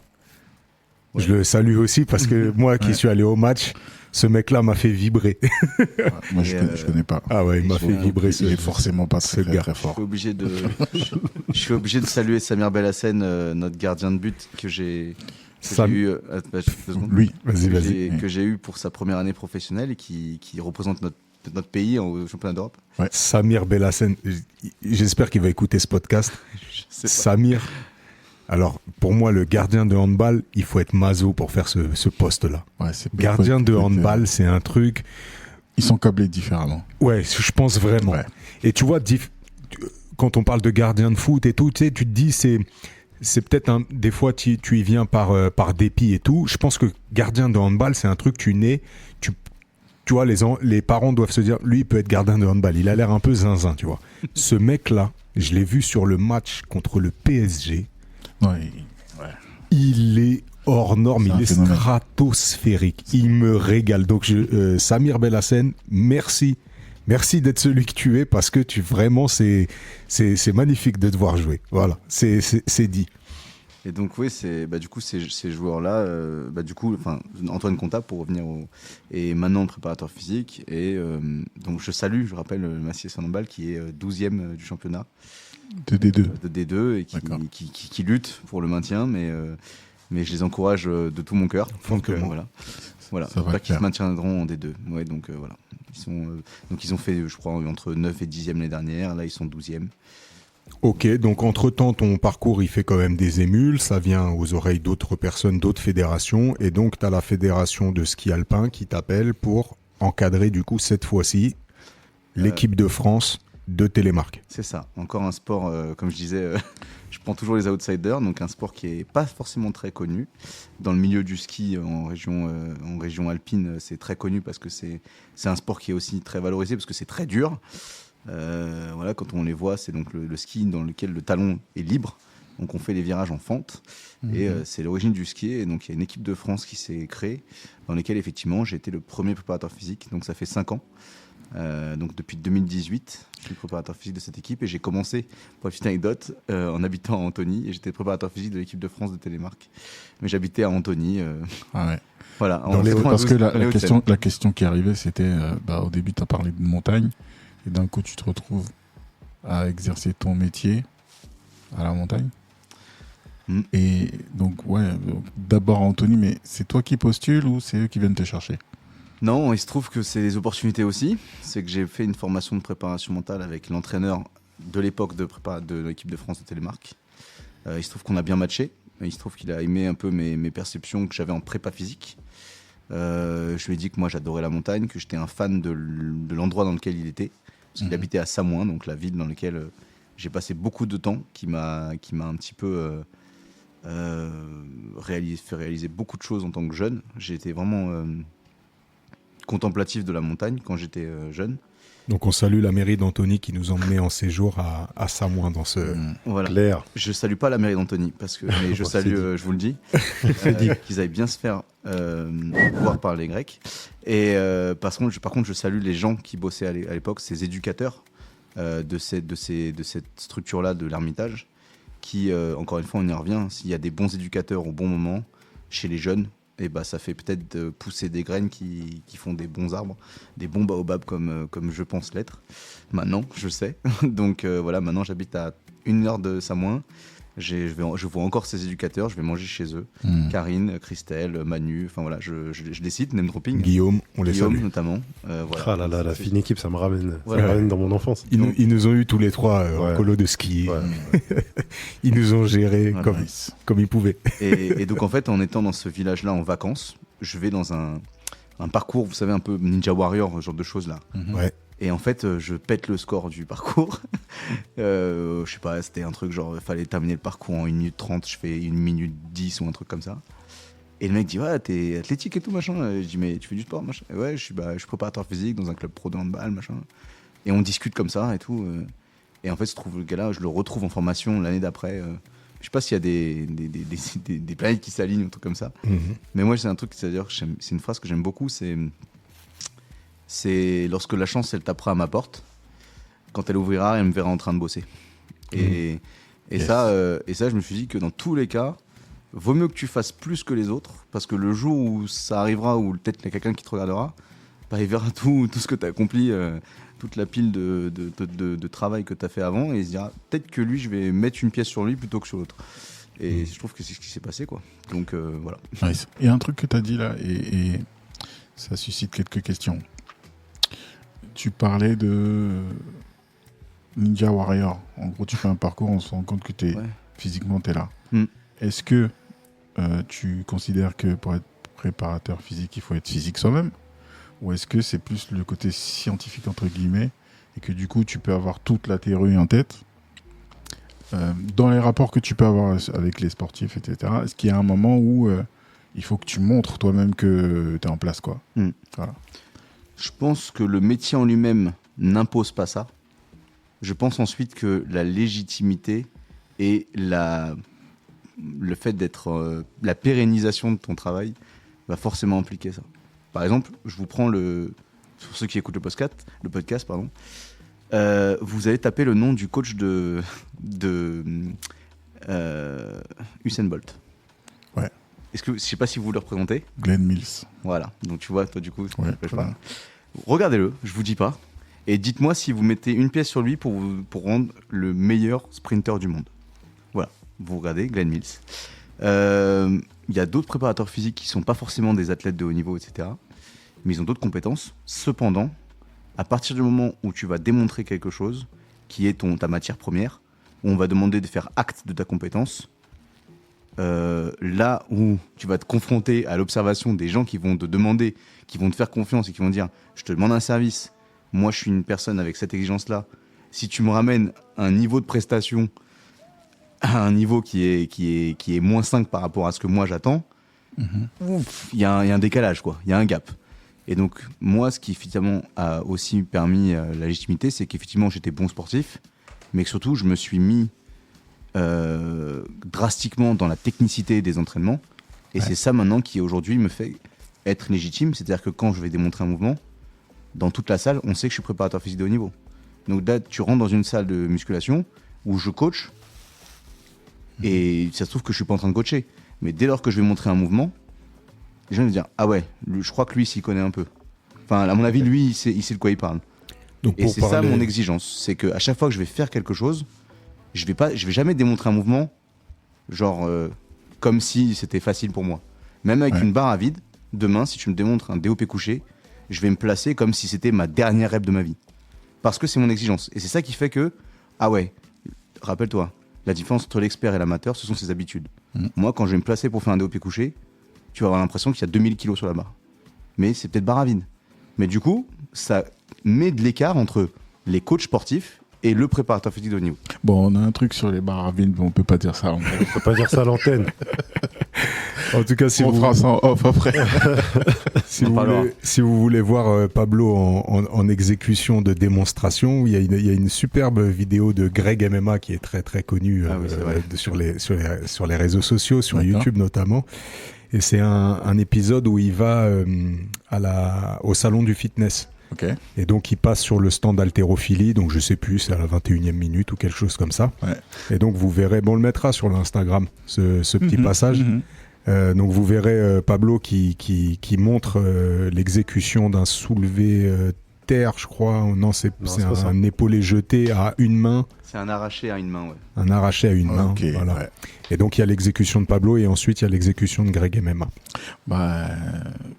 Ouais. Je le salue aussi parce que moi qui Ouais. suis allé au match, ce mec-là m'a fait vibrer. Ouais, moi je Et, connais pas. Ah ouais, il m'a Il fait faut- vibrer Il est forcément pas ce très, gars. très fort. Je suis obligé de saluer Samir Belhassen, notre gardien de but que j'ai Sam- eu. Juste 2 secondes. Lui, Vas-y. Que j'ai eu pour sa première année professionnelle et qui représente notre pays au championnat d'Europe. Samir Belhassen, j'espère qu'il va écouter ce podcast. Je sais pas. Samir, alors pour moi, le gardien de handball, il faut être maso pour faire ce poste-là. ouais, c'est Gardien de handball, c'est un truc. Ils sont câblés différemment. Ouais, je pense vraiment. Ouais. Et tu vois, quand on parle de gardien de foot et tout, tu sais, tu te dis, c'est peut-être des fois tu y viens par dépit et tout. Je pense que gardien de handball, c'est un truc, tu nais, tu vois, les parents doivent se dire, lui, il peut être gardien de handball. Il a l'air un peu zinzin, tu vois. Ce mec-là, je l'ai vu sur le match contre le PSG. Ouais, Il est hors norme, C'est un il est phénomène. stratosphérique. Il me régale. Donc, Samir Belhassen, merci. Merci d'être celui que tu es parce que vraiment, c'est magnifique de te voir jouer. Voilà, c'est dit. Et donc oui, du coup ces joueurs-là, Antoine Conta pour revenir est maintenant préparateur physique et donc je rappelle le Massy Handball qui est 12e du championnat de D2. de D2 et D'accord. qui lutte pour le maintien, mais je les encourage de tout mon cœur. Donc Fortement. voilà, Ça va pas qu'ils faire. se maintiendront en D2. Ouais, donc voilà, ils ont fait, je crois, entre 9 et 10e l'année dernière. Là, ils sont 12e. Ok, donc entre-temps, ton parcours, il fait quand même des émules, ça vient aux oreilles d'autres personnes, d'autres fédérations, et donc tu as la fédération de ski alpin qui t'appelle pour encadrer du coup cette fois-ci l'équipe de France de Télémark. C'est ça, encore un sport, comme je disais, je prends toujours les outsiders, donc un sport qui n'est pas forcément très connu. Dans le milieu du ski en région alpine, c'est très connu parce que c'est un sport qui est aussi très valorisé parce que c'est très dur. Voilà, quand on les voit, c'est donc le ski dans lequel le talon est libre. Donc on fait les virages en fente et c'est l'origine du ski. Et donc il y a une équipe de France qui s'est créée dans laquelle effectivement j'ai été le premier préparateur physique. Donc ça fait 5 ans. Donc depuis 2018, je suis préparateur physique de cette équipe et j'ai commencé, pour la petite anecdote, en habitant à Antony et j'étais préparateur physique de l'équipe de France de Télémark. Mais j'habitais à Antony. Ah ouais. Voilà. Parce que la question qui arrivait, c'était au début, tu as parlé de montagne et d'un coup, tu te retrouves à exercer ton métier à la montagne. Et donc, d'abord à Antony, mais c'est toi qui postules ou c'est eux qui viennent te chercher? Non, il se trouve que c'est des opportunités aussi. C'est que j'ai fait une formation de préparation mentale avec l'entraîneur de l'époque de l'équipe de France de Télémark. Il se trouve qu'on a bien matché. Il se trouve qu'il a aimé un peu mes perceptions que j'avais en prépa physique. Je lui ai dit que moi j'adorais la montagne, que j'étais un fan de l'endroit dans lequel il était. Parce qu'il habitait à Samoin, donc la ville dans laquelle j'ai passé beaucoup de temps, qui m'a un petit peu fait réaliser beaucoup de choses en tant que jeune. J'ai été vraiment contemplatif de la montagne quand j'étais jeune. Donc on salue la mairie d'Antony qui nous emmenait en séjour à Samoin dans ce... Voilà. Clair. Je salue pas la mairie d'Antony, mais je salue, je vous le dis, qu'ils aillent bien se faire voir par les Grecs. Et par contre, je salue les gens qui bossaient à l'époque, ces éducateurs de cette structure-là de l'Ermitage, qui, encore une fois, on y revient, s'il y a des bons éducateurs au bon moment, chez les jeunes, et ça fait peut-être pousser des graines qui font des bons arbres, des bons baobabs comme je pense l'être. Maintenant, je sais. Donc voilà, maintenant j'habite à 1 heure de Samoin. Je vois encore ces éducateurs, je vais manger chez eux. Karine, Christelle, Manu, enfin voilà, je les cite, name dropping. Guillaume, on les salue. Notamment. Voilà. Ah là là, la fine équipe, ça me ramène, Voilà. ça me ramène dans mon enfance. Ils nous ont eu tous les trois en colo de ski. Ouais. Ils nous ont gérés Voilà. comme ils pouvaient. Et donc en fait, en étant dans ce village-là en vacances, je vais dans un parcours, vous savez, un peu Ninja Warrior, ce genre de choses là. Ouais. Et en fait, je pète le score du parcours. Je sais pas, c'était un truc genre, il fallait terminer le parcours en 1 minute 30, je fais 1 minute 10 ou un truc comme ça. Et le mec dit, ouais, t'es athlétique et tout, machin. Je dis, mais tu fais du sport, machin. Et ouais, je suis préparateur physique dans un club pro de handball, machin. Et on discute comme ça et tout. Et en fait, je trouve le gars-là, je le retrouve en formation l'année d'après. Je sais pas s'il y a des planètes qui s'alignent ou un truc comme ça. Mais moi, c'est un truc, c'est-à-dire, c'est une phrase que j'aime beaucoup, c'est lorsque la chance, elle tapera à ma porte, quand elle ouvrira, elle me verra en train de bosser. Et ça, je me suis dit que dans tous les cas, vaut mieux que tu fasses plus que les autres, parce que le jour où ça arrivera, ou peut-être il y a quelqu'un qui te regardera, il verra tout ce que tu as accompli, toute la pile de travail que tu as fait avant, et il se dira, peut-être que lui, je vais mettre une pièce sur lui plutôt que sur l'autre. Et je trouve que c'est ce qui s'est passé, quoi. Donc voilà. Nice. Il y a un truc que tu as dit là, et ça suscite quelques questions. Tu parlais de Ninja Warrior. En gros, tu fais un parcours, on se rend compte que physiquement, tu es là. Est-ce que tu considères que pour être préparateur physique, il faut être physique soi-même? Ou est-ce que c'est plus le côté scientifique, entre guillemets, et que du coup, tu peux avoir toute la théorie en tête dans les rapports que tu peux avoir avec les sportifs, etc. Est-ce qu'il y a un moment où il faut que tu montres toi-même que tu es en place, quoi? Voilà. Je pense que le métier en lui-même n'impose pas ça. Je pense ensuite que la légitimité et le fait d'être la pérennisation de ton travail va forcément impliquer ça. Par exemple, je vous prends pour ceux qui écoutent le podcast, pardon, vous allez taper le nom du coach de Usain Bolt. Ouais. Je sais pas si vous le représentez. Glenn Mills. Voilà. Donc tu vois, toi du coup, Ouais, je sais pas. Regardez-le, je vous dis pas, et dites-moi si vous mettez une pièce sur lui pour rendre le meilleur sprinter du monde. Voilà, vous regardez Glenn Mills. Il y a d'autres préparateurs physiques qui sont pas forcément des athlètes de haut niveau, etc. Mais ils ont d'autres compétences. Cependant, à partir du moment où tu vas démontrer quelque chose, qui est ta matière première, où on va demander de faire acte de ta compétence, là où tu vas te confronter à l'observation des gens qui vont te demander, qui vont te faire confiance et qui vont te dire je te demande un service, moi je suis une personne avec cette exigence-là, si tu me ramènes un niveau de prestation à un niveau qui est moins 5 par rapport à ce que moi j'attends, il y a un décalage, quoi, il y a un gap. Et donc moi ce qui effectivement a aussi permis la légitimité, c'est qu'effectivement j'étais bon sportif, mais que surtout je me suis mis drastiquement dans la technicité des entraînements, et c'est ça maintenant qui aujourd'hui me fait être légitime. C'est-à-dire que quand je vais démontrer un mouvement, dans toute la salle, on sait que je suis préparateur physique de haut niveau. Donc là, tu rentres dans une salle de musculation où je coach et ça se trouve que je suis pas en train de coacher. Mais dès lors que je vais montrer un mouvement, les gens vont me dire ah ouais, je crois que lui s'y connaît un peu. Enfin, à mon avis, lui, il sait de quoi il parle. Donc, Et pour c'est ça parler- mon exigence, c'est qu'à chaque fois que je vais faire quelque chose, je vais jamais démontrer un mouvement genre comme si c'était facile pour moi. Même avec Ouais. une barre à vide, demain, si tu me démontres un DOP couché, je vais me placer comme si c'était ma dernière rep de ma vie. Parce que c'est mon exigence. Et c'est ça qui fait que, ah ouais, rappelle-toi, la différence entre l'expert et l'amateur, ce sont ses habitudes. Moi, quand je vais me placer pour faire un DOP couché, tu vas avoir l'impression qu'il y a 2000 kilos sur la barre. Mais c'est peut-être barre à vide. Mais du coup, ça met de l'écart entre les coachs sportifs et le préparateur physique de haut niveau. Bon, on a un truc sur les barres à vide, mais on peut pas dire ça. On peut pas dire ça à l'antenne. En tout cas, si On vous, fera ça en off après. si On vous parlera. voulez, si vous voulez voir Pablo en exécution de démonstration, il y a une superbe vidéo de Greg MMA qui est très très connu Ah oui, c'est vrai. sur les réseaux sociaux, sur D'accord. YouTube notamment. Et c'est un épisode où il va au salon du fitness. Ok. Et donc, il passe sur le stand haltérophilie. Donc, je sais plus, c'est à la 21e minute ou quelque chose comme ça. Ouais. Et donc, vous verrez, bon, on le mettra sur l'Instagram, ce petit passage. Donc, vous verrez Pablo qui montre l'exécution d'un soulevé terre, je crois. Non, c'est c'est pas ça. un épaulé jeté à une main, C'est un arraché à une main, ouais. un arraché à une main. Ok, Voilà. ouais. Et donc, il y a l'exécution de Pablo et ensuite, il y a l'exécution de Greg MMA. Bah,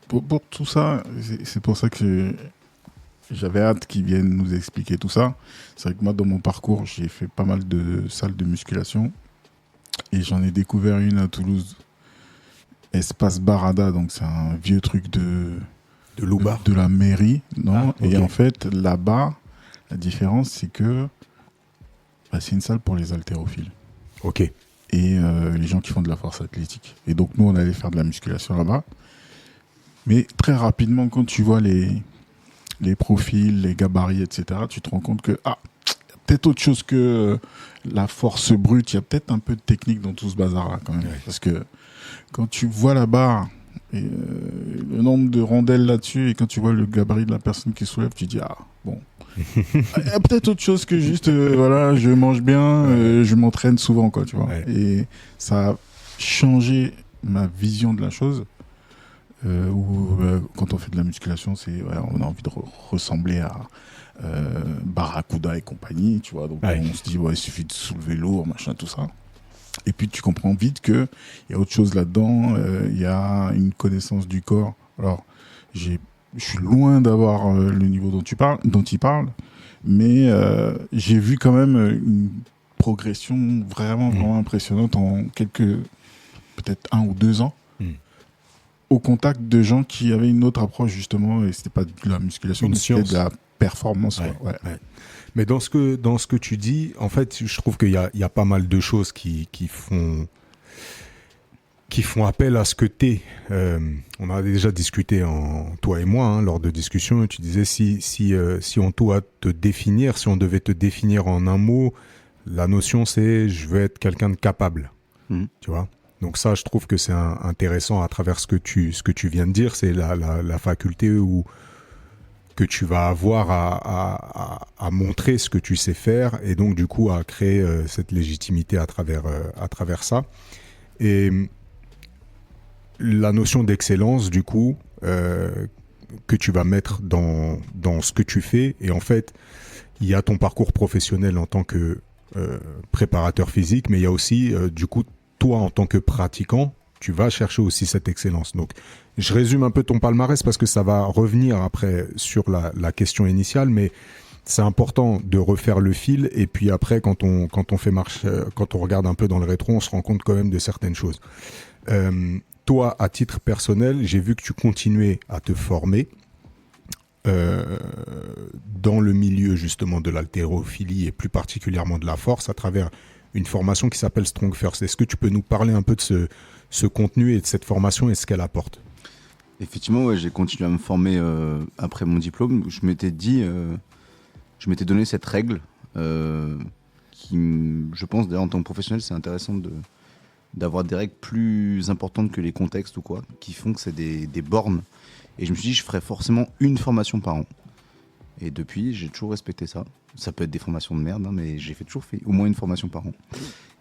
pour tout ça, c'est pour ça que j'avais hâte qu'ils viennent nous expliquer tout ça. C'est vrai que moi, dans mon parcours, j'ai fait pas mal de salles de musculation et j'en ai découvert une à Toulouse, Espace Barada, donc c'est un vieux truc de Loubar. de la mairie, non. Ah, Et ok. en fait, là-bas, la différence, c'est que bah, c'est une salle pour les haltérophiles Ok. et les gens qui font de la force athlétique. Et donc, nous, on allait faire de la musculation là-bas. Mais très rapidement, quand tu vois les profils, les gabarits, etc., tu te rends compte que, y a peut-être autre chose que la force brute, il y a peut-être un peu de technique dans tout ce bazar-là, quand même. Ouais. Parce que quand tu vois la barre, et, le nombre de rondelles là-dessus, et quand tu vois le gabarit de la personne qui soulève, tu dis, ah, bon. Il y a peut-être autre chose que juste, voilà, je mange bien, je m'entraîne souvent, quoi, tu vois. Ouais. Et ça a changé ma vision de la chose. Où quand on fait de la musculation, on a envie de ressembler à Barracuda et compagnie, tu vois. Donc Ouais. on se dit, il suffit de soulever lourd, machin, tout ça. Et puis tu comprends vite qu'il y a autre chose là-dedans, il y a une connaissance du corps. Alors, je suis loin d'avoir le niveau dont il parle, mais j'ai vu quand même une progression vraiment impressionnante en peut-être 1 ou 2 ans. Au contact de gens qui avaient une autre approche, justement, et c'était pas de la musculation, Une mais c'était science. de la performance. Ouais, quoi. Ouais. ouais. Mais dans ce que tu dis, en fait, je trouve qu'il y a pas mal de choses qui font appel à ce que t'es. On a déjà discuté, toi et moi, lors de discussions, tu disais si on doit te définir, si on devait te définir en un mot, la notion c'est je veux être quelqu'un de capable. Tu vois ? Donc ça, je trouve que c'est intéressant à travers ce que tu viens de dire, c'est la faculté que tu vas avoir à montrer ce que tu sais faire et donc du coup à créer cette légitimité à travers ça. Et la notion d'excellence, du coup, que tu vas mettre dans ce que tu fais. Et en fait, il y a ton parcours professionnel en tant que préparateur physique, mais il y a aussi, du coup, toi, en tant que pratiquant, tu vas chercher aussi cette excellence. Donc, je résume un peu ton palmarès parce que ça va revenir après sur la question initiale, mais c'est important de refaire le fil. Et puis après, quand on fait marche, quand on regarde un peu dans le rétro, on se rend compte quand même de certaines choses. Toi, à titre personnel, j'ai vu que tu continuais à te former dans le milieu justement de l'haltérophilie et plus particulièrement de la force à travers une formation qui s'appelle Strong First. Est-ce que tu peux nous parler un peu de ce contenu et de cette formation et ce qu'elle apporte ? Effectivement, ouais, j'ai continué à me former après mon diplôme. Je m'étais donné cette règle qui, je pense, d'ailleurs en tant que professionnel, c'est intéressant d'avoir des règles plus importantes que les contextes ou quoi, qui font que c'est des bornes. Et je me suis dit, je ferais forcément une formation par an. Et depuis, j'ai toujours respecté ça. Ça peut être des formations de merde, hein, mais j'ai toujours fait au moins une formation par an.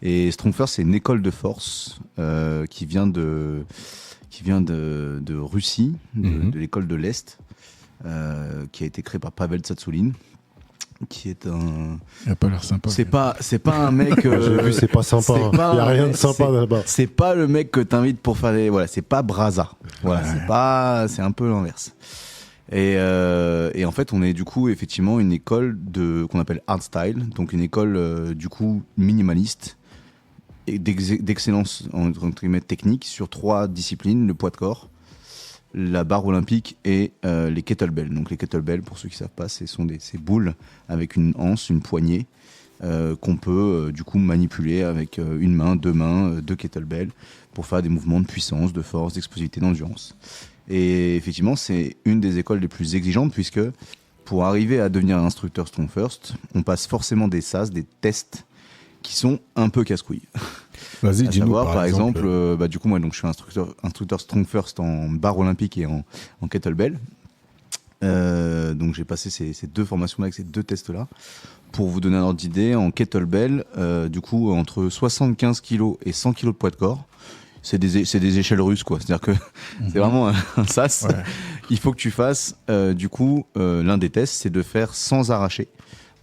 Et Strong First, c'est une école de force qui vient de Russie, de l'école de l'Est, qui a été créée par Pavel Tsatsouline, qui est un... Il n'a pas l'air sympa. C'est pas un mec... J'ai vu, c'est pas sympa. Il n'y a rien de sympa là-bas. C'est pas le mec que t'invites pour faire des... Voilà, c'est pas Braza. Voilà, c'est un peu l'inverse. Et en fait, on est du coup effectivement une école qu'on appelle hardstyle, donc une école du coup minimaliste et d'excellence entre guillemets technique sur 3 disciplines: le poids de corps, la barre olympique et les kettlebells. Donc les kettlebells, pour ceux qui savent pas, ce sont ces boules avec une anse, une poignée qu'on peut du coup manipuler avec une main, 2 mains, 2 kettlebells pour faire des mouvements de puissance, de force, d'explosivité, d'endurance. Et effectivement, c'est une des écoles les plus exigeantes puisque pour arriver à devenir un instructeur Strong First, on passe forcément des SAS, des tests qui sont un peu casse-couilles. Vas-y, dis-nous par exemple, du coup, moi, donc, je suis instructeur Strong First en barre olympique et en kettlebell. Donc j'ai passé ces 2 formations-là avec ces 2 tests-là. Pour vous donner un ordre d'idée, en kettlebell, du coup, entre 75 kg et 100 kg de poids de corps, c'est des échelles russes, quoi. C'est-à-dire que c'est vraiment un sas. Ouais. Il faut que tu fasses, l'un des tests, c'est de faire sans arracher.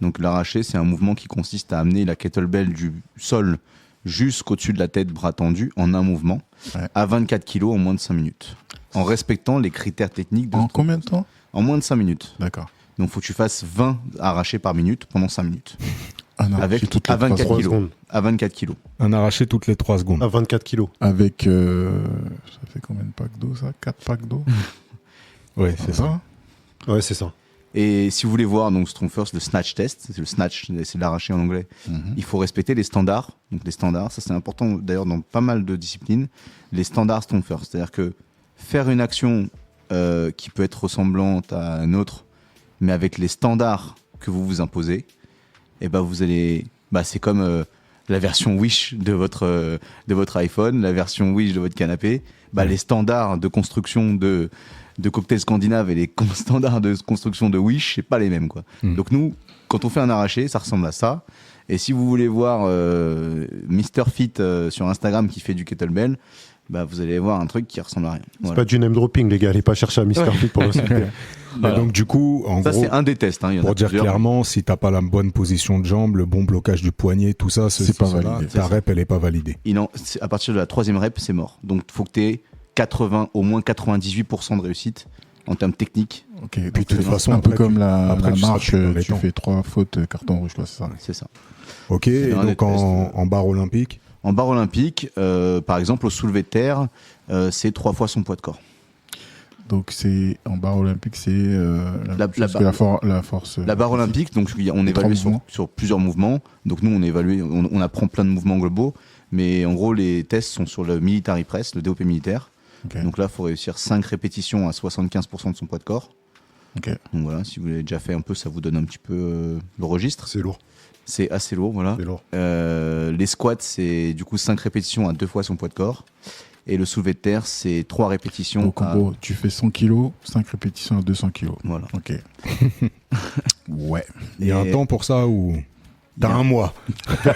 Donc l'arracher, c'est un mouvement qui consiste à amener la kettlebell du sol jusqu'au-dessus de la tête, bras tendus, en un mouvement, à 24 kg en moins de 5 minutes. En respectant les critères techniques. En combien de temps ? En moins de 5 minutes. D'accord. Donc il faut que tu fasses 20 arrachés par minute pendant 5 minutes. Avec à 24 kg. À 24 kg. Un arraché toutes les 3 secondes. À 24 kg. Avec, ça fait combien de packs d'eau, ça ? 4 packs d'eau. Ouais, c'est ça. Ouais, c'est ça. Et si vous voulez voir donc Strong First, le snatch test, c'est le snatch, c'est l'arraché en anglais. Il faut respecter les standards. Donc les standards, ça c'est important d'ailleurs dans pas mal de disciplines. Les standards Strong First, c'est-à-dire que faire une action qui peut être ressemblante à une autre, mais avec les standards que vous vous imposez, et vous allez, c'est comme la version Wish de votre iPhone, la version Wish de votre canapé. Les standards de construction de cocktail scandinave et les standards de construction de Wish, c'est pas les mêmes, quoi. Donc nous, quand on fait un arraché, ça ressemble à ça. Et si vous voulez voir Mr Fit sur Instagram qui fait du kettlebell, vous allez voir un truc qui ressemble à rien. C'est pas du name dropping, les gars. Allez pas chercher à Mr Fit pour le citer. Voilà. Donc du coup, en ça, gros, c'est un des tests. Pour dire clairement, si t'as pas la bonne position de jambe, le bon blocage du poignet, tout ça, c'est pas validé. Ta rep, elle est pas validée. À partir de la 3e rep, c'est mort. Donc il faut que t'aies au moins 98% de réussite en termes techniques. Ok. Et puis de toute façon, un peu comme la marche, tu fais 3 fautes carton rouge, quoi, c'est ça. C'est ça. Ok. Et donc en barre olympique. En barre olympique, par exemple, au soulevé de terre, c'est 3 fois son poids de corps. Donc c'est en barre olympique, c'est la force. La barre olympique, donc on évalue sur plusieurs mouvements. Donc nous, on apprend plein de mouvements globaux, mais en gros, les tests sont sur le military press, le DOP militaire. Okay. Donc là, il faut réussir 5 répétitions à 75% de son poids de corps. Okay. Donc voilà, si vous l'avez déjà fait un peu, ça vous donne un petit peu le registre. C'est lourd. C'est assez lourd, voilà. C'est lourd. Les squats, c'est du coup 5 répétitions à 2 fois son poids de corps. Et le soulevé de terre, c'est 3 répétitions. Donc en gros, tu fais 100 kg, 5 répétitions à 200 kg. Voilà. Ok. Ouais. Il y a un temps pour ça ou t'as un mois. Non.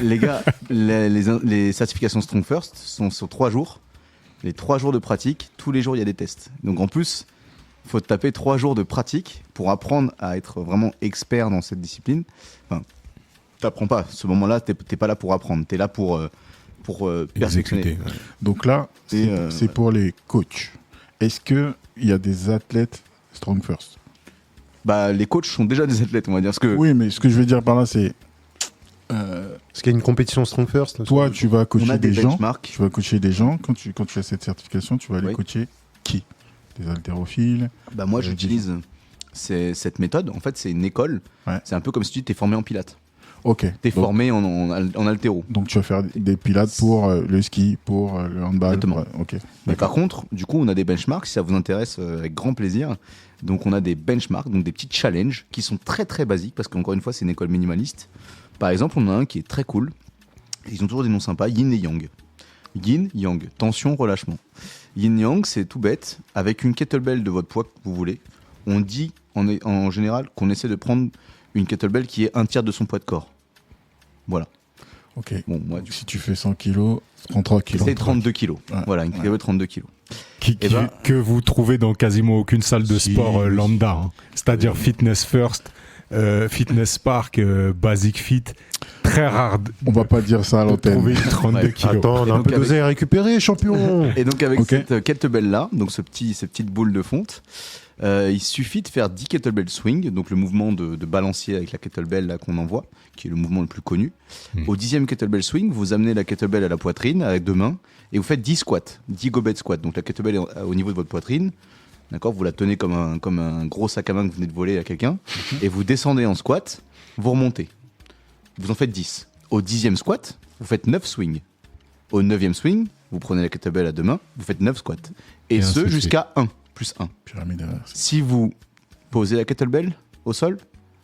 Les gars, les certifications Strong First sont sur 3 jours. Les 3 jours de pratique, tous les jours, il y a des tests. Donc en plus, il faut te taper 3 jours de pratique pour apprendre à être vraiment expert dans cette discipline. Enfin, t'apprends pas. À ce moment-là, t'es pas là pour apprendre. T'es là pour perfectionner. Ouais. Donc là, c'est pour les coachs. Est-ce qu'il y a des athlètes Strong First ? Les coachs sont déjà des athlètes, on va dire. Oui, mais ce que je veux dire par là, c'est... Est-ce qu'il y a une compétition Strong First ? Toi, tu vas coacher des gens. benchmarks. Tu vas coacher des gens. Quand tu as cette certification, tu vas aller coacher qui ? Des haltérophiles. Moi, j'utilise cette méthode. En fait, c'est une école. Ouais. C'est un peu comme si tu étais formé en pilates. Ok. T'es formé en haltéro. Donc tu vas faire des pilates pour le ski, pour le handball. Exactement. Ok. Mais par contre, du coup, on a des benchmarks. Si ça vous intéresse, avec grand plaisir. Donc on a des benchmarks, donc des petits challenges qui sont très très basiques parce qu'encore une fois, c'est une école minimaliste. Par exemple, on en a un qui est très cool. Ils ont toujours des noms sympas. Yin et Yang. Yin, Yang. Tension, relâchement. Yin Yang, c'est tout bête. Avec une kettlebell de votre poids que vous voulez, on dit en général qu'on essaie de prendre une kettlebell qui est un tiers de son poids de corps. Voilà. Ok. Bon, moi, Donc, si tu fais 100 kilos, 33 kilos. c'est 32 kilos. Ouais. Voilà, une kettlebell 32 kilos. Qui- Eh ben- que vous trouvez dans quasiment aucune salle de Si, sport oui. lambda. Hein. C'est-à-dire Fitness First, Fitness Park, Basic Fit. Très rare On va pas dire ça à de l'antenne. trouver 32 Ouais. kilos. Attends, on Et a un donc peu d'oseille à récupérer, champion. Et donc avec Ok. cette kettlebell là, donc ces petites boules de fonte, il suffit de faire 10 kettlebell swing, donc le mouvement de balancier avec la kettlebell là qu'on envoie, qui est le mouvement le plus connu. Au 10e kettlebell swing, vous amenez la kettlebell à la poitrine avec 2 mains et vous faites 10 squats, 10 goblet squats. Donc la kettlebell est au niveau de votre poitrine, d'accord, vous la tenez comme un gros sac à main que vous venez de voler à quelqu'un et vous descendez en squat, vous remontez. Vous en faites 10. Au 10e squat, vous faites 9 swings. Au 9e swing, vous prenez la kettlebell à 2 mains, vous faites 9 squats. Et ainsi ce de jusqu'à 1, plus 1. Pyramide inversée. Si vous posez la kettlebell au sol,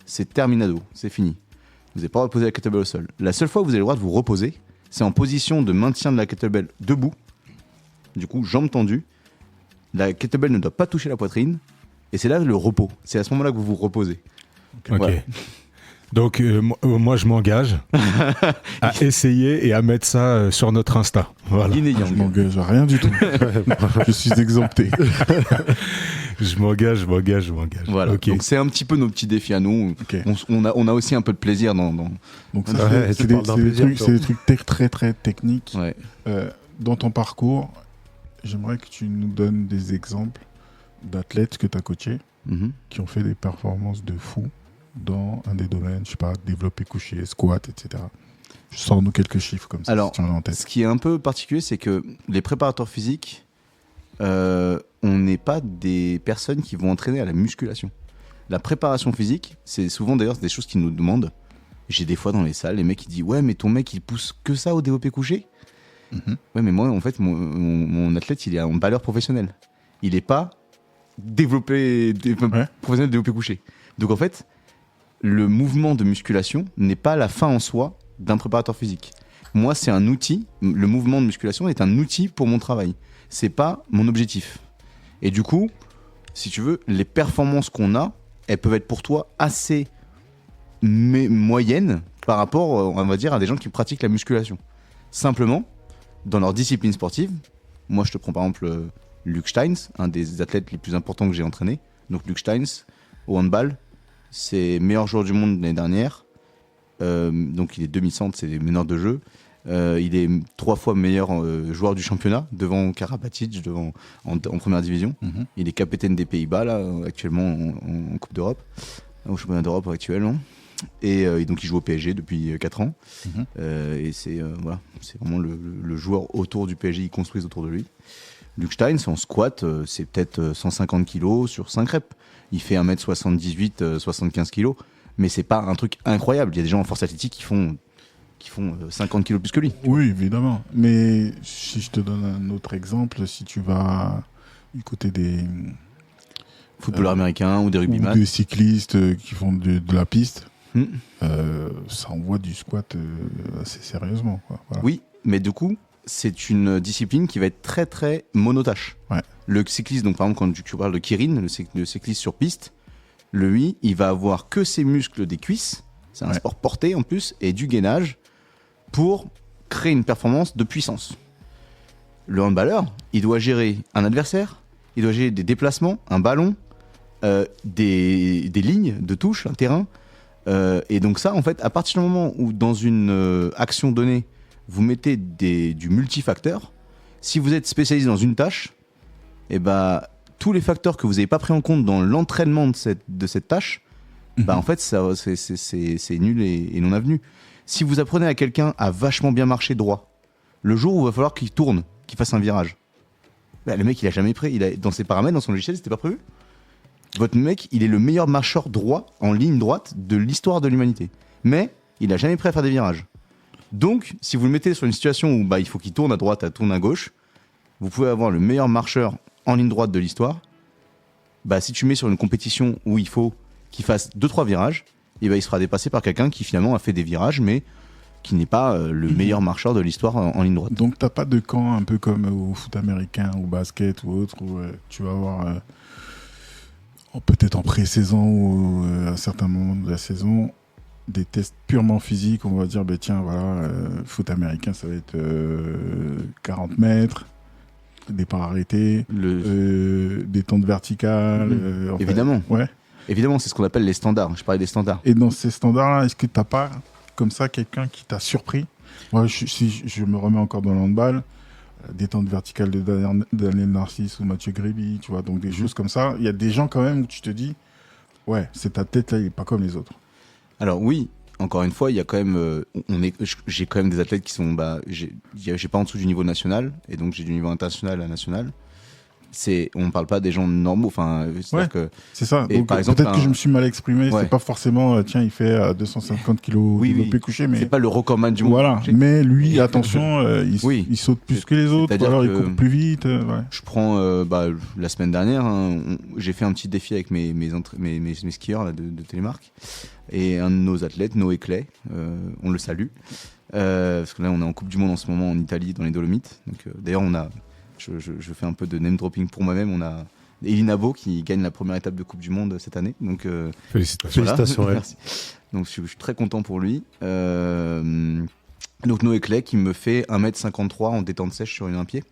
c'est terminado, c'est fini. Vous n'avez pas le droit de poser la kettlebell au sol. La seule fois où vous avez le droit de vous reposer, c'est en position de maintien de la kettlebell debout. Du coup, jambes tendues. La kettlebell ne doit pas toucher la poitrine. Et c'est là le repos. C'est à ce moment-là que vous vous reposez. Ok. Voilà. Donc, moi, je m'engage à essayer et à mettre ça sur notre Insta. Voilà. Yin et Je yang. m'engage à rien du tout. Je suis exempté. Je m'engage. Voilà. Ok. Donc c'est un petit peu nos petits défis à nous. Ok. On a aussi un peu de plaisir dans... Donc, ça, Ouais, c'est tu parles d'un plaisir, toi. c'est des trucs très très techniques. Ouais. Dans ton parcours, j'aimerais que tu nous donnes des exemples d'athlètes que tu as coachés Mhm. qui ont fait des performances de fou dans un des domaines, je sais pas, développé couché, squat, etc. Sors-nous quelques chiffres comme ça, Alors, si tu en as en tête. Ce qui est un peu particulier, c'est que les préparateurs physiques, on n'est pas des personnes qui vont entraîner à la musculation. La préparation physique, c'est souvent d'ailleurs des choses qu'ils nous demandent. J'ai des fois dans les salles, les mecs qui disent ouais, mais ton mec il pousse que ça au développé couché. Mhm. Ouais, mais moi en fait, mon athlète il est en balleur professionnel. Il n'est pas professionnel développé couché. Donc en fait, le mouvement de musculation n'est pas la fin en soi d'un préparateur physique. Moi, c'est un outil. Le mouvement de musculation est un outil pour mon travail. C'est pas mon objectif. Et du coup, si tu veux, les performances qu'on a, elles peuvent être pour toi assez moyennes par rapport, on va dire, à des gens qui pratiquent la musculation. Simplement, dans leur discipline sportive, moi, je te prends par exemple Luc Steins, un des athlètes les plus importants que j'ai entraîné. Donc Luc Steins, au handball, c'est meilleur joueur du monde l'année dernière. Donc il est demi-centre, c'est meneur de jeu. Il est 3 fois meilleur joueur du championnat, devant Karabatic, en première division. Mhm. Il est capitaine des Pays-Bas, là, actuellement en Coupe d'Europe, au championnat d'Europe actuellement. Et donc il joue au PSG depuis 4 ans. Mhm. Et c'est voilà, c'est vraiment le joueur autour du PSG, ils construisent autour de lui. Luc Steins, en squat, c'est peut-être 150 kilos sur 5 reps. Il fait 1m78, 75 kilos. Mais c'est pas un truc incroyable. Il y a des gens en force athlétique qui font 50 kilos plus que lui. Oui, évidemment. Mais si je te donne un autre exemple, si tu vas du côté des, Footballeur américain ou des ou rugbyman. des cyclistes qui font de la piste, Hmm. ça envoie du squat assez sérieusement, quoi. Voilà. Oui, mais du coup, c'est une discipline qui va être très très monotâche. Ouais. Le cycliste, donc par exemple quand tu parles de Kirin, le cycliste sur piste, lui, il va avoir que ses muscles des cuisses, c'est un Ouais. sport porté en plus, et du gainage pour créer une performance de puissance. Le handballeur, il doit gérer un adversaire, il doit gérer des déplacements, un ballon, des lignes de touche, un terrain. Et donc ça, en fait, à partir du moment où dans une action donnée, vous mettez du multifacteur, si vous êtes spécialisé dans une tâche, et tous les facteurs que vous n'avez pas pris en compte dans l'entraînement de cette tâche, en fait, ça, c'est nul et non avenu. Si vous apprenez à quelqu'un à vachement bien marcher droit, le jour où il va falloir qu'il tourne, qu'il fasse un virage, le mec, il a jamais pris. Dans ses paramètres, dans son logiciel, c'était pas prévu. Votre mec, il est le meilleur marcheur droit, en ligne droite, de l'histoire de l'humanité. Mais il a jamais prêt à faire des virages. Donc, si vous le mettez sur une situation où il faut qu'il tourne à droite, à tourne à gauche, vous pouvez avoir le meilleur marcheur en ligne droite de l'histoire. Si tu mets sur une compétition où il faut qu'il fasse 2-3 virages, il se fera dépasser par quelqu'un qui finalement a fait des virages, mais qui n'est pas le meilleur marcheur de l'histoire en ligne droite. Donc t'as pas de camp un peu comme au foot américain ou basket ou autre où tu vas avoir peut-être en pré-saison ou à certains moments de la saison, des tests purement physiques. On va dire, tiens, voilà, foot américain, ça va être 40 mètres, départ arrêté, détente verticale. Évidemment. Ouais. Évidemment, c'est ce qu'on appelle les standards. Je parlais des standards. Et dans ces standards-là, est-ce que tu n'as pas, comme ça, quelqu'un qui t'a surpris? Moi, si je me remets encore dans le handball, détente verticale de Daniel Narcisse ou Mathieu Gréby, tu vois, donc des choses comme ça. Il y a des gens quand même où tu te dis, ouais, c'est ta tête là, il n'est pas comme les autres. Alors oui, encore une fois, il y a quand même, j'ai quand même des athlètes qui sont, j'ai pas en dessous du niveau national, et donc j'ai du niveau international à national. On ne parle pas des gens normaux, enfin, c'est ça. Et donc, par exemple, peut-être que je me suis mal exprimé. Ouais. C'est pas forcément, tiens, il fait 250 kilos développé couché, mais c'est pas le recordman du monde. Voilà. Mais lui, attention, il saute plus que les autres, ou alors il court plus vite. Ouais. Je prends la semaine dernière, j'ai fait un petit défi avec mes skieurs là, de Télémark, et un de nos athlètes, Noé Clay, on le salue, parce que là on est en Coupe du Monde en ce moment en Italie dans les Dolomites. Donc d'ailleurs je fais un peu de name dropping pour moi-même. On a Elina Beau qui gagne la première étape de Coupe du Monde cette année. Donc félicitations. Voilà. Félicitations. Merci. Donc je suis très content pour lui. Donc Noé Clay qui me fait 1m53 en détente sèche sur un pied.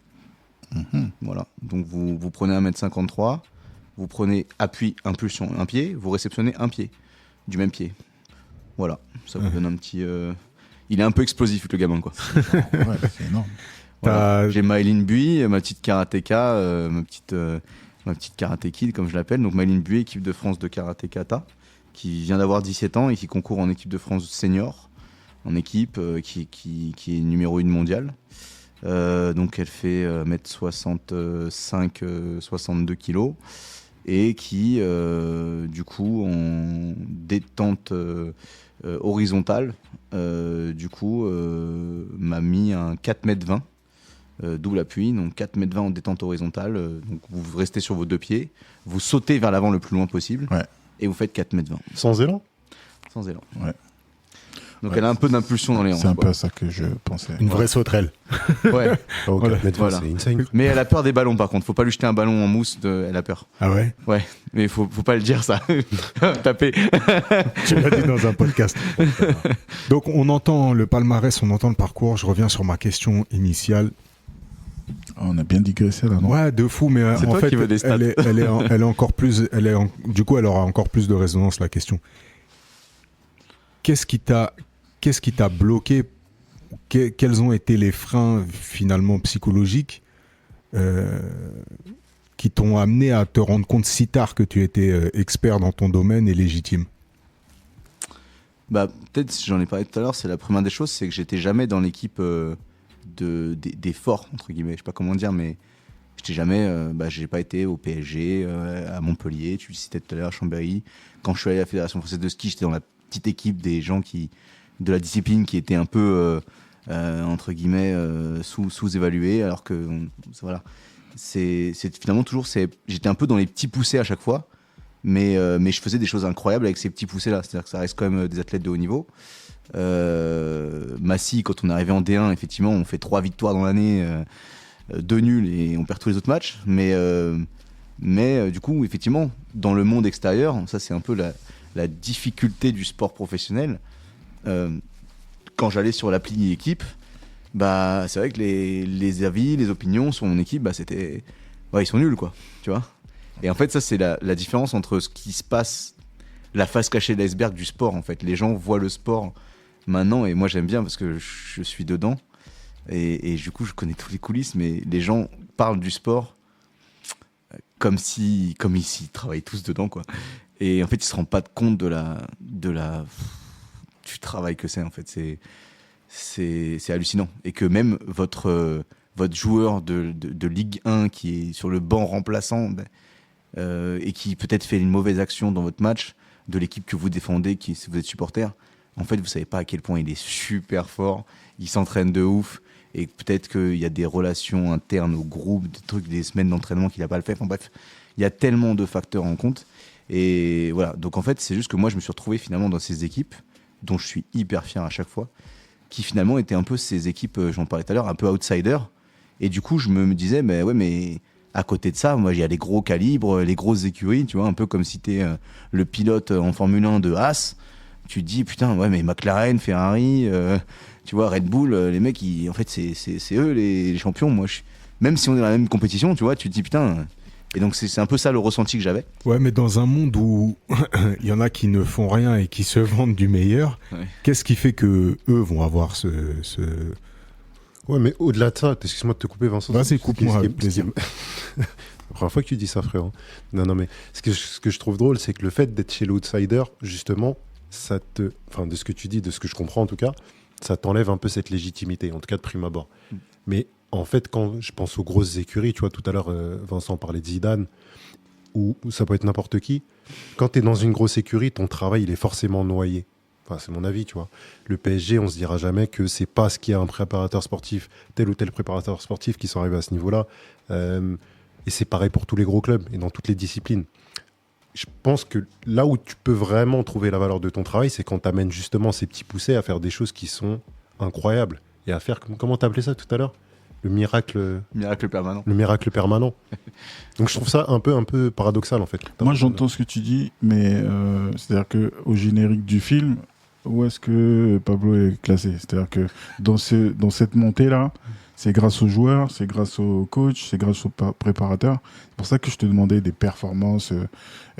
Voilà. Donc vous prenez 1m53, vous prenez appui, impulsion, un pied, vous réceptionnez un pied du même pied. Voilà. Ça vous donne un petit. Il est un peu explosif le gamin quoi. Ouais, c'est énorme. Voilà. J'ai Maëline Bui, ma petite karatéka, ma petite karaté kid comme je l'appelle. Donc Maëline Bui, équipe de France de karaté kata, qui vient d'avoir 17 ans et qui concourt en équipe de France senior, en équipe qui est numéro 1 mondiale. Donc elle fait 1m65, 62 kilos et qui du coup en détente horizontale m'a mis un 4m20 double appui, donc 4m20 en détente horizontale. Donc vous restez sur vos deux pieds, vous sautez vers l'avant le plus loin possible, et vous faites 4m20. Sans élan ? Sans élan. Ouais. Donc elle a un peu d'impulsion dans les hanches. C'est un peu à ça que je pensais. Une vraie sauterelle. Ouais. Voilà. C'est insane. Mais elle a peur des ballons par contre. Faut pas lui jeter un ballon en mousse. Elle a peur. Ah ouais? Ouais. Mais faut pas le dire ça. Taper. Tu l'as dit dans un podcast. Donc on entend le palmarès, on entend le parcours. Je reviens sur ma question initiale. On a bien digressé là, non? Ouais, de fou, mais C'est en toi fait, qui veux des stats. elle est encore plus, du coup, elle aura encore plus de résonance la question. Qu'est-ce qui t'a bloqué? Quels ont été les freins finalement psychologiques qui t'ont amené à te rendre compte si tard que tu étais expert dans ton domaine et légitime? Peut-être, j'en ai parlé tout à l'heure, c'est la première des choses, c'est que j'étais jamais dans l'équipe des forts, entre guillemets, je sais pas comment dire, mais j'étais jamais, j'ai pas été au PSG, à Montpellier, tu le citais tout à l'heure, à Chambéry. Quand je suis allé à la Fédération Française de Ski, j'étais dans la petite équipe des gens de la discipline qui étaient un peu, entre guillemets, sous-évalués, alors que, voilà, c'est finalement toujours, j'étais un peu dans les petits poussés à chaque fois, mais je faisais des choses incroyables avec ces petits poussés-là, c'est-à-dire que ça reste quand même des athlètes de haut niveau. Massy, quand on est arrivé en D1, effectivement, on fait 3 victoires dans l'année, 2 nuls et on perd tous les autres matchs. Mais du coup, effectivement, dans le monde extérieur, ça c'est un peu la difficulté du sport professionnel. Quand j'allais sur l'appli équipe, c'est vrai que les avis, les opinions sur mon équipe, c'était, ils sont nuls quoi, tu vois. Et en fait, ça c'est la différence entre ce qui se passe, la face cachée de l'iceberg du sport en fait. Les gens voient le sport maintenant, et moi j'aime bien parce que je suis dedans et du coup je connais tous les coulisses, mais les gens parlent du sport comme ils travaillent tous dedans quoi. Et en fait ils se rendent pas compte de la du travail que c'est en fait. C'est hallucinant, et que même votre joueur de Ligue 1 qui est sur le banc remplaçant et qui peut-être fait une mauvaise action dans votre match de l'équipe que vous défendez, si vous êtes supporter, en fait, vous savez pas à quel point il est super fort, il s'entraîne de ouf, et peut-être qu'il y a des relations internes au groupe, des trucs, des semaines d'entraînement qu'il a pas le fait. Enfin bref, il y a tellement de facteurs en compte. Et voilà, donc en fait, c'est juste que moi, je me suis retrouvé finalement dans ces équipes, dont je suis hyper fier à chaque fois, qui finalement étaient un peu ces équipes, j'en parlais tout à l'heure, un peu outsiders. Et du coup, je me disais, mais À côté de ça, moi, il y a les gros calibres, les grosses écuries, tu vois, un peu comme si t'es le pilote en Formule 1 de Haas. Tu te dis, putain, ouais, mais McLaren, Ferrari, tu vois, Red Bull, les mecs, en fait, c'est eux les champions. Moi, même si on est dans la même compétition, tu vois, tu te dis, putain. Et donc, c'est un peu ça le ressenti que j'avais. Ouais, mais dans un monde où il y en a qui ne font rien et qui se vendent du meilleur, qu'est-ce qui fait que eux vont avoir ce... Ouais, mais au-delà de ça, excuse-moi de te couper, Vincent. Vas-y, coupe-moi, avec plaisir. La première fois que tu dis ça, frère. Non, mais ce que je trouve drôle, c'est que le fait d'être chez l'outsider, justement, enfin, de ce que tu dis, de ce que je comprends en tout cas, ça t'enlève un peu cette légitimité, en tout cas de prime abord. Mais en fait, quand je pense aux grosses écuries, tu vois, tout à l'heure, Vincent parlait de Zidane, ou ça peut être n'importe qui. Quand tu es dans une grosse écurie, ton travail, il est forcément noyé. Enfin, c'est mon avis, tu vois. Le PSG, on se dira jamais que c'est parce qu'il y a un préparateur sportif, tel ou tel préparateur sportif qui sont arrivés à ce niveau-là. Et c'est pareil pour tous les gros clubs et dans toutes les disciplines. Je pense que là où tu peux vraiment trouver la valeur de ton travail, c'est quand tu amènes justement ces petits poussés à faire des choses qui sont incroyables. Et à faire, comment tu appelé ça tout à l'heure ? Le miracle permanent. Le miracle permanent. Donc je trouve ça un peu paradoxal en fait. Moi j'entends ce que tu dis, mais c'est-à-dire qu'au générique du film, où est-ce que Pablo est classé ? C'est-à-dire que dans cette montée-là, c'est grâce aux joueurs, c'est grâce au coach, c'est grâce au préparateur. C'est pour ça que je te demandais des performances.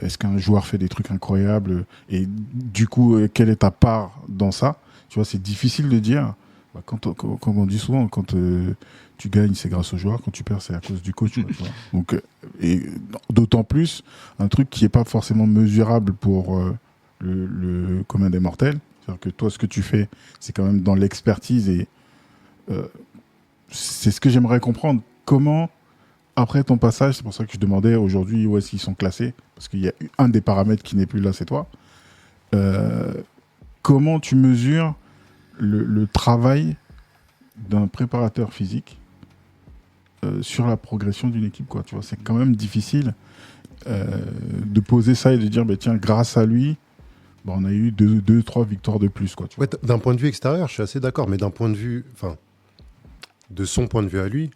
Est-ce qu'un joueur fait des trucs incroyables ? Et du coup, quelle est ta part dans ça ? Tu vois, c'est difficile de dire. Comme on dit souvent, quand tu gagnes, c'est grâce aux joueurs. Quand tu perds, c'est à cause du coach. Tu vois. Donc, et d'autant plus, un truc qui n'est pas forcément mesurable pour le commun des mortels. C'est-à-dire que toi, ce que tu fais, c'est quand même dans l'expertise. Et c'est ce que j'aimerais comprendre. Comment, après ton passage, c'est pour ça que je demandais aujourd'hui où est-ce qu'ils sont classés. Parce qu'il y a un des paramètres qui n'est plus là, c'est toi. Comment tu mesures le travail d'un préparateur physique sur la progression d'une équipe, quoi. Tu vois, c'est quand même difficile de poser ça et de dire, tiens, grâce à lui, on a eu 2-3 victoires de plus, quoi. Tu vois. Ouais, d'un point de vue extérieur, je suis assez d'accord, mais d'un point de vue, de son point de vue à lui,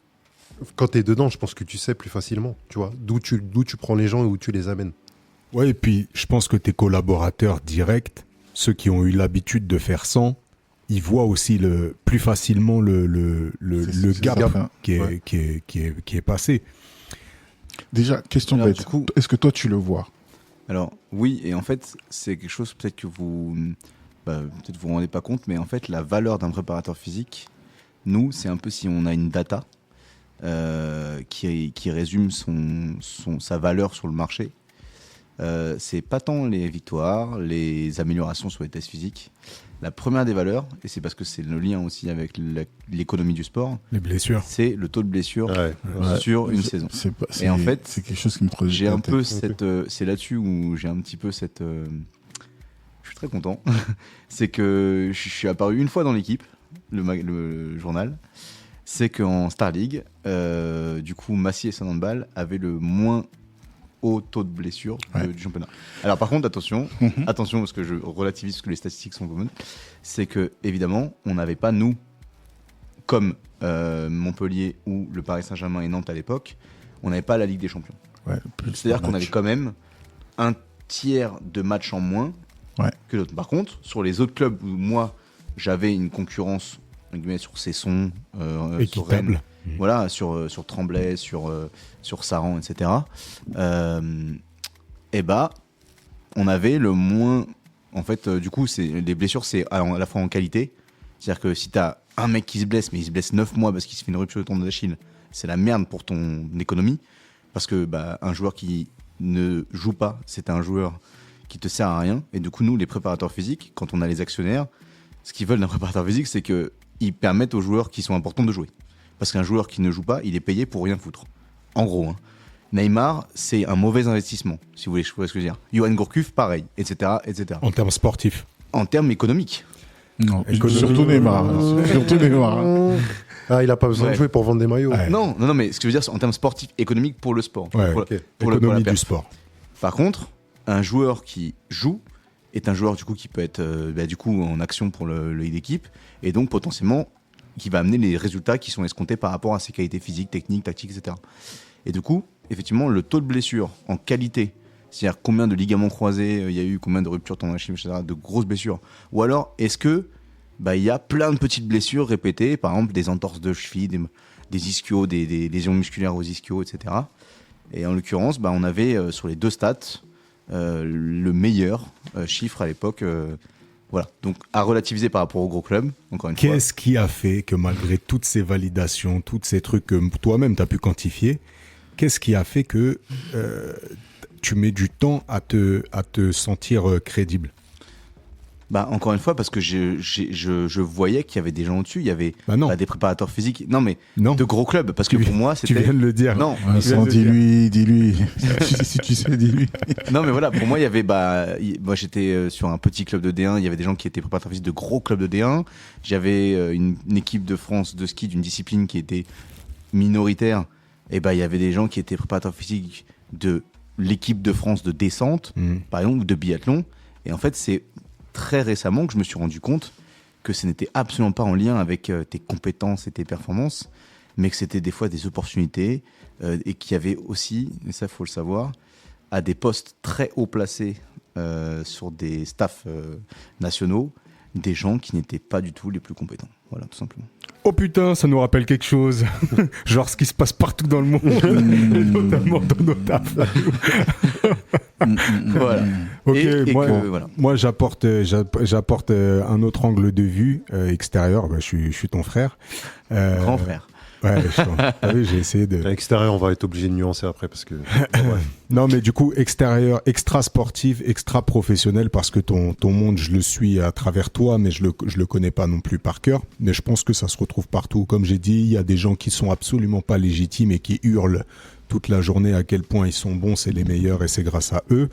quand tu es dedans, je pense que tu sais plus facilement, tu vois, d'où tu prends les gens et où tu les amènes. Ouais, et puis je pense que tes collaborateurs directs, ceux qui ont eu l'habitude de faire sans, ils voient aussi plus facilement le gap qui est passé. Déjà, question Alors, bête. du coup, est-ce que toi, tu le vois ? Alors, oui, et en fait, c'est quelque chose peut-être que vous vous rendez pas compte, mais en fait, la valeur d'un préparateur physique, nous, c'est un peu si on a une data qui résume sa valeur sur le marché. C'est pas tant les victoires, les améliorations sur les tests physiques. La première des valeurs, et c'est parce que c'est le lien aussi avec l'économie du sport, les blessures, c'est le taux de blessure sur une saison. Et en fait, c'est quelque chose qui me creuse. J'ai un peu c'est là-dessus où j'ai un petit peu cette. Je suis très content. C'est que je suis apparu une fois dans l'équipe, le journal. C'est qu'en Star League, du coup, Massy et Saint-Handball avaient le moins haut taux de blessure du championnat. Alors par contre, attention, parce que je relativise parce que les statistiques sont communes, c'est que évidemment, on n'avait pas, nous, comme Montpellier ou le Paris Saint-Germain et Nantes à l'époque, on n'avait pas la Ligue des Champions. C'est-à-dire qu'on avait quand même un tiers de matchs en moins que d'autres. Par contre, sur les autres clubs où moi, j'avais une concurrence sur Cesson, sur Rennes, voilà, sur Tremblay, sur Saran, etc. On avait le moins. En fait, du coup, les blessures, c'est à la fois en qualité. C'est-à-dire que si t'as un mec qui se blesse, mais il se blesse 9 mois parce qu'il se fait une rupture de tendon d'Achille, c'est la merde pour ton économie. Parce que un joueur qui ne joue pas, c'est un joueur qui te sert à rien. Et du coup, nous, les préparateurs physiques, quand on a les actionnaires, ce qu'ils veulent d'un préparateur physique, c'est qu'ils permettent aux joueurs qui sont importants de jouer. Parce qu'un joueur qui ne joue pas, il est payé pour rien foutre. En gros, Neymar, c'est un mauvais investissement, si vous voulez ce que je veux dire. Johan Gourcuff, pareil, etc., etc. En termes sportifs. En termes économiques. Non, surtout Neymar. Il n'a pas besoin de jouer pour vendre des maillots. Non, mais ce que je veux dire, c'est en termes sportifs, économiques pour le sport. Pour l'économie du sport. Par contre, un joueur qui joue est un joueur du coup qui peut être en action pour l'équipe et donc potentiellement qui va amener les résultats qui sont escomptés par rapport à ses qualités physiques, techniques, tactiques, etc. Et du coup, effectivement, le taux de blessure en qualité, c'est-à-dire combien de ligaments croisés il y a eu, combien de ruptures tendineuses, etc., de grosses blessures. Ou alors, est-ce que il y a plein de petites blessures répétées, par exemple des entorses de cheville, des ischios, des lésions musculaires aux ischios, etc. Et en l'occurrence, on avait sur les 2 stats le meilleur chiffre à l'époque. Voilà. Donc à relativiser par rapport au gros club, encore une fois. Qu'est-ce qui a fait que malgré toutes ces validations, tous ces trucs que toi-même tu as pu quantifier, qu'est-ce qui a fait que tu mets du temps à te sentir crédible? Encore une fois, parce que je voyais qu'il y avait des gens au-dessus, il y avait des préparateurs physiques, de gros clubs, parce que pour moi, c'était... Tu viens de le dire. Non, dis-lui. Si tu sais, dis-lui. Non, mais voilà, pour moi, il y avait... moi, j'étais sur un petit club de D1, il y avait des gens qui étaient préparateurs physiques de gros clubs de D1, j'avais une équipe de France de ski d'une discipline qui était minoritaire, et il y avait des gens qui étaient préparateurs physiques de l'équipe de France de descente, par exemple, ou de biathlon, et en fait, c'est très récemment que je me suis rendu compte que ce n'était absolument pas en lien avec tes compétences et tes performances, mais que c'était des fois des opportunités et qu'il y avait aussi, et ça il faut le savoir, à des postes très haut placés sur des staffs nationaux, des gens qui n'étaient pas du tout les plus compétents. Voilà, tout simplement. Oh putain, ça nous rappelle quelque chose. Genre ce qui se passe partout dans le monde, notamment dans nos tafs. Voilà. Ok, voilà. Moi j'apporte un autre angle de vue extérieur. Je suis ton frère. Grand frère. Ouais, j'ai essayé de... À l'extérieur, on va être obligé de nuancer après parce que... Non, mais du coup, extérieur, extra sportif, extra professionnel, parce que ton monde, je le suis à travers toi, mais je le connais pas non plus par cœur. Mais je pense que ça se retrouve partout. Comme j'ai dit, il y a des gens qui sont absolument pas légitimes et qui hurlent toute la journée à quel point ils sont bons, c'est les meilleurs et c'est grâce à eux.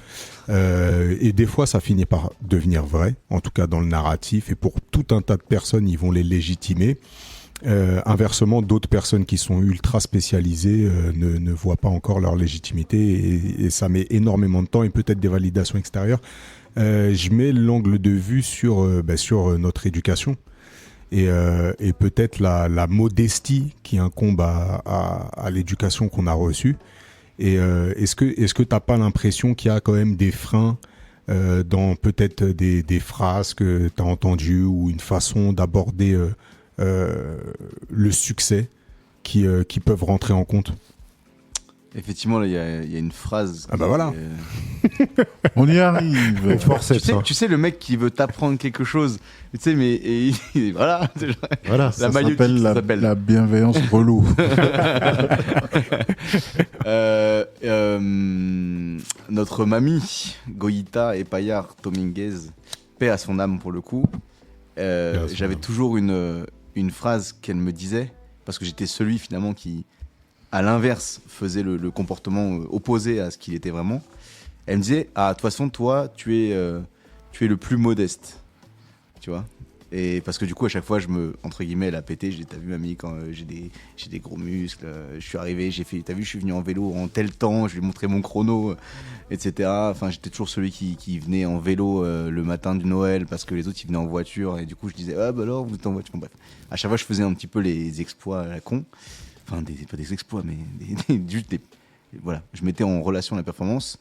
Et des fois, ça finit par devenir vrai, en tout cas dans le narratif. Et pour tout un tas de personnes, ils vont les légitimer. Inversement, d'autres personnes qui sont ultra spécialisées ne voient pas encore leur légitimité et ça met énormément de temps et peut-être des validations extérieures. Je mets l'angle de vue sur notre éducation et peut-être la modestie qui incombe à l'éducation qu'on a reçue. Et est-ce que t'as pas l'impression qu'il y a quand même des freins dans peut-être des phrases que tu as entendues ou une façon d'aborder le succès qui peuvent rentrer en compte? Effectivement, il y a une phrase. Ah bah voilà. On y arrive. Tu sais, le mec qui veut t'apprendre quelque chose, tu sais, mais voilà. Voilà. Ça s'appelle la bienveillance relou. Notre mamie, Goïta et Payar Dominguez, paix à son âme pour le coup, j'avais toujours une phrase qu'elle me disait, parce que j'étais celui finalement qui, à l'inverse, faisait le comportement opposé à ce qu'il était vraiment. Elle me disait, de toute façon, toi, tu es le plus modeste, tu vois. Et parce que du coup, à chaque fois, entre guillemets, elle a pété. T'as vu, mamie, quand j'ai des gros muscles, je suis arrivé, t'as vu, je suis venu en vélo en tel temps, je lui ai montré mon chrono, etc. Enfin, j'étais toujours celui qui venait en vélo le matin du Noël parce que les autres, ils venaient en voiture. Et du coup, je disais, alors, vous êtes en voiture. Bon, bref. À chaque fois, je faisais un petit peu les exploits à la con. Enfin, pas des exploits, mais voilà. Je mettais en relation la performance.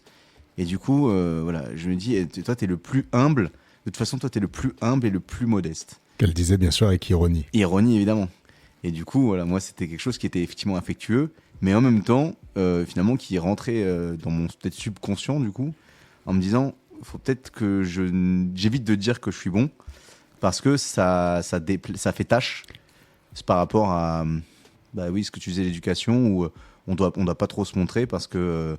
Et du coup, voilà, je me dis, toi, t'es le plus humble. De toute façon, toi, t'es le plus humble et le plus modeste. Qu'elle disait bien sûr avec ironie. Ironie, évidemment. Et du coup, voilà, moi, c'était quelque chose qui était effectivement affectueux, mais en même temps, finalement, qui rentrait dans mon peut-être subconscient, du coup, en me disant, faut peut-être que j'évite de dire que je suis bon, parce que ça fait tâche. C'est par rapport à, ce que tu disais, l'éducation, où on doit pas trop se montrer, parce que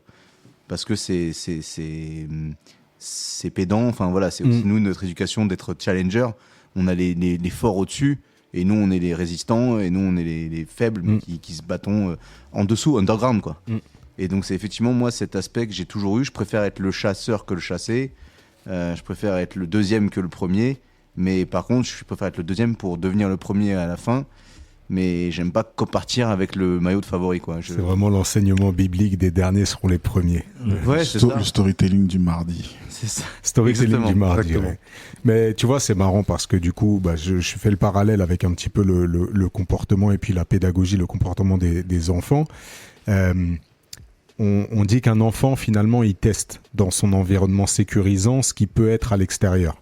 c'est pédant. Enfin voilà, c'est aussi nous, notre éducation, d'être challenger. On a les forts au-dessus et nous on est les résistants et nous on est les faibles mais qui se battons en dessous, underground quoi. Et donc c'est effectivement moi cet aspect que j'ai toujours eu. Je préfère être le chasseur que le chassé. Je préfère être le deuxième que le premier. Mais par contre je préfère être le deuxième pour devenir le premier à la fin. Mais j'aime pas partir avec le maillot de favori quoi. C'est vraiment l'enseignement biblique, des derniers seront les premiers. Ouais, c'est ça. Le storytelling du mardi. C'est ça. Storytelling du mardi. Exactement. Ouais. Mais tu vois, c'est marrant parce que du coup, je fais le parallèle avec un petit peu le comportement et puis la pédagogie, le comportement des enfants. on dit qu'un enfant, finalement, il teste dans son environnement sécurisant ce qui peut être à l'extérieur.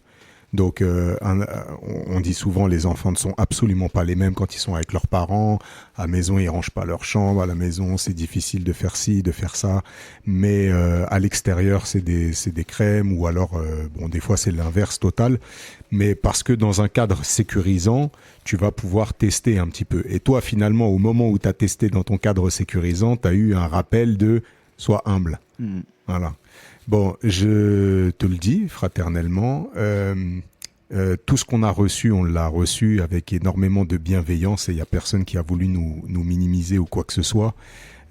Donc, on dit souvent les enfants ne sont absolument pas les mêmes quand ils sont avec leurs parents. À la maison, ils rangent pas leur chambre. À la maison, c'est difficile de faire ci, de faire ça. Mais à l'extérieur, c'est des crèmes ou alors, des fois, c'est l'inverse total. Mais parce que dans un cadre sécurisant, tu vas pouvoir tester un petit peu. Et toi, finalement, au moment où tu as testé dans ton cadre sécurisant, tu as eu un rappel de « sois humble ». Voilà. Bon, je te le dis fraternellement, tout ce qu'on a reçu, on l'a reçu avec énormément de bienveillance et il n'y a personne qui a voulu nous minimiser ou quoi que ce soit.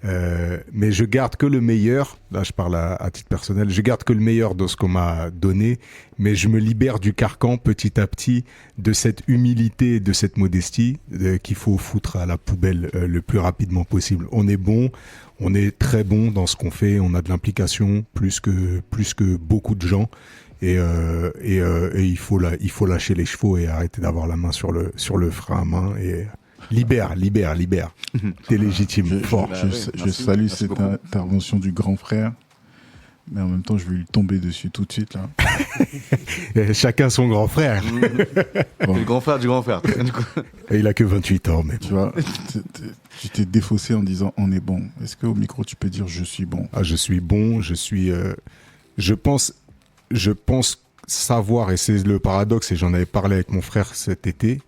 Mais je garde que le meilleur, là je parle à titre personnel, je garde que le meilleur de ce qu'on m'a donné, mais je me libère du carcan petit à petit de cette humilité et de cette modestie qu'il faut foutre à la poubelle le plus rapidement possible. On est bon, on est très bon dans ce qu'on fait, on a de l'implication plus que beaucoup de gens et il faut lâcher les chevaux et arrêter d'avoir la main sur le frein à main et libère. T'es légitime, fort. Je salue cette intervention du grand frère, mais en même temps, je vais lui tomber dessus tout de suite là. Chacun son grand frère. Bon. Le grand frère du grand frère. Et il a que 28 ans, mais tu vois, tu t'es défaussé en disant on est bon. Est-ce qu'au micro tu peux dire je suis bon? Ah, je suis bon, je pense savoir, et c'est le paradoxe, et j'en avais parlé avec mon frère cet été,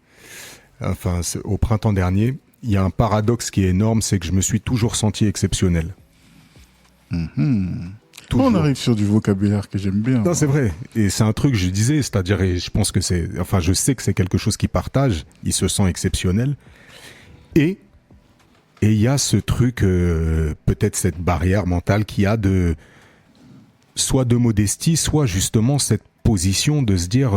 enfin au printemps dernier, il y a un paradoxe qui est énorme, c'est que je me suis toujours senti exceptionnel. On arrive sur du vocabulaire que j'aime bien. Non, c'est vrai. Et c'est un truc, je disais, c'est-à-dire, et je pense que je sais que c'est quelque chose qu'il partage, il se sent exceptionnel. Et il y a ce truc, peut-être cette barrière mentale qu'il y a soit de modestie, soit justement cette position de se dire,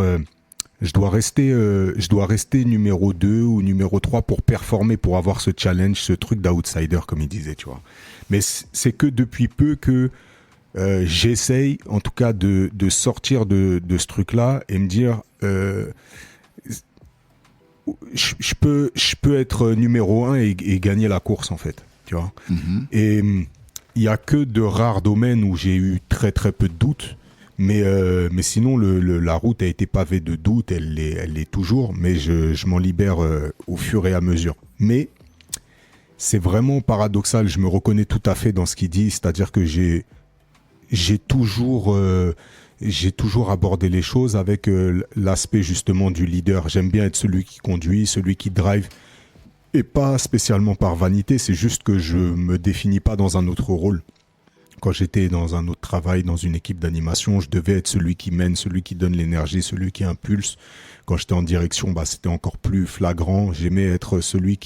je dois rester numéro 2 ou numéro 3 pour performer, pour avoir ce challenge, ce truc d'outsider, comme il disait, tu vois. Mais c'est que depuis peu que j'essaye, en tout cas, de sortir de ce truc-là et me dire, je peux être numéro 1 et gagner la course, en fait, tu vois. Et il y a que de rares domaines où j'ai eu très très peu de doutes. Mais sinon, la route a été pavée de doutes, elle l'est toujours, mais je m'en libère au fur et à mesure. Mais c'est vraiment paradoxal, je me reconnais tout à fait dans ce qu'il dit, c'est-à-dire que j'ai toujours abordé les choses avec l'aspect justement du leader. J'aime bien être celui qui conduit, celui qui drive, et pas spécialement par vanité, c'est juste que je me définis pas dans un autre rôle. Quand j'étais dans un autre travail, dans une équipe d'animation, je devais être celui qui mène, celui qui donne l'énergie, celui qui impulse. Quand j'étais en direction, c'était encore plus flagrant. J'aimais être celui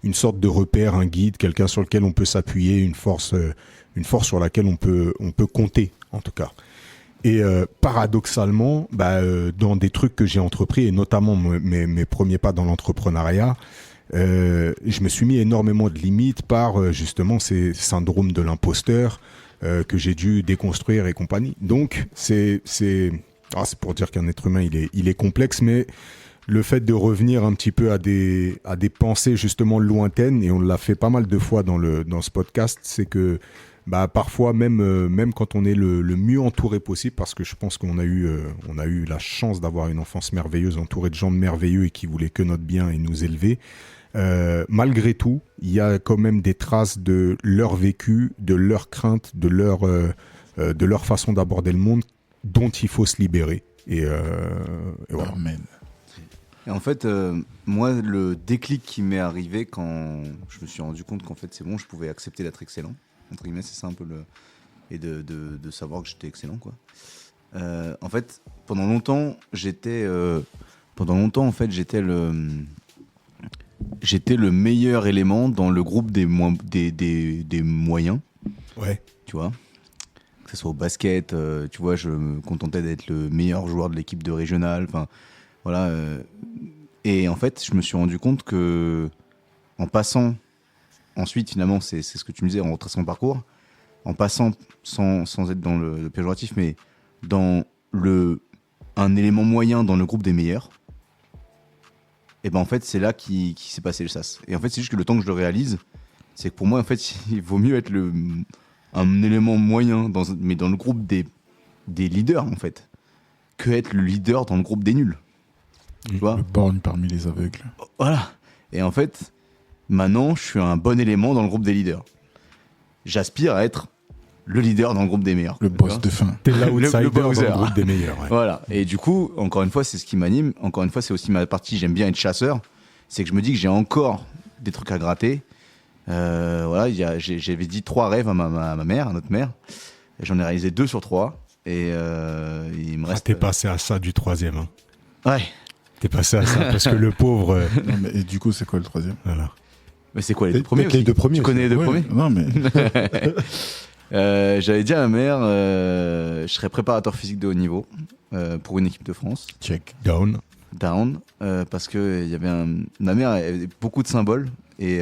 une sorte de repère, un guide, quelqu'un sur lequel on peut s'appuyer, une force sur laquelle on peut compter, en tout cas. Et paradoxalement, dans des trucs que j'ai entrepris, et notamment mes premiers pas dans l'entrepreneuriat, je me suis mis énormément de limites par justement ces syndromes de l'imposteur que j'ai dû déconstruire et compagnie. Donc c'est pour dire qu'un être humain il est complexe, mais le fait de revenir un petit peu à des pensées justement lointaines, et on l'a fait pas mal de fois dans ce podcast, c'est que parfois même quand on est le mieux entouré possible, parce que je pense qu'on a eu la chance d'avoir une enfance merveilleuse, entourée de gens merveilleux et qui voulaient que notre bien et nous élever. Malgré tout, il y a quand même des traces de leur vécu, de leur crainte, de leur façon d'aborder le monde, dont il faut se libérer. Et voilà. Amen. Et en fait, moi, le déclic qui m'est arrivé quand je me suis rendu compte qu'en fait, c'est bon, je pouvais accepter d'être excellent, entre guillemets, c'est ça un peu et de savoir que j'étais excellent, quoi. En fait, pendant longtemps, j'étais le meilleur élément dans le groupe des moyens. Ouais. Tu vois, que ce soit au basket, tu vois, je me contentais d'être le meilleur joueur de l'équipe de régional. Enfin, voilà. Et en fait, je me suis rendu compte que, en passant, ensuite, finalement, c'est ce que tu me disais, en retraçant le parcours, en passant sans être dans le péjoratif, mais dans un élément moyen dans le groupe des meilleurs. Et en fait, c'est là qui s'est passé le sas. Et en fait, c'est juste que le temps que je le réalise, c'est que pour moi, en fait, il vaut mieux être un élément moyen, mais dans le groupe des leaders, en fait, que être le leader dans le groupe des nuls. Tu vois ? Le borgne parmi les aveugles. Voilà. Et en fait, maintenant, je suis un bon élément dans le groupe des leaders. J'aspire à être le leader dans le groupe des meilleurs. Le Tu boss vois ? de fin. T'es l'outsider le dans Bowser. le groupe des meilleurs. Ouais. Voilà. Et du coup, encore une fois, c'est ce qui m'anime. Encore une fois, c'est aussi ma partie. J'aime bien être chasseur. C'est que je me dis que j'ai encore des trucs à gratter. Voilà, j'avais dit 3 rêves à ma mère, à notre mère. Et j'en ai réalisé 2 sur 3. Et il me reste. T'es passé à ça du 3e. Hein. Ouais. T'es passé à ça parce que le pauvre. Non, mais, et du coup, c'est quoi le 3e? Voilà. Mais c'est quoi les Et- 2 premiers peut-être les aussi 2 premiers Tu connais les 2 Ouais, premiers Non, mais J'avais dit à ma mère, je serais préparateur physique de haut niveau pour une équipe de France. check. Down. Down, parce que il y avait ma mère avait beaucoup de symboles et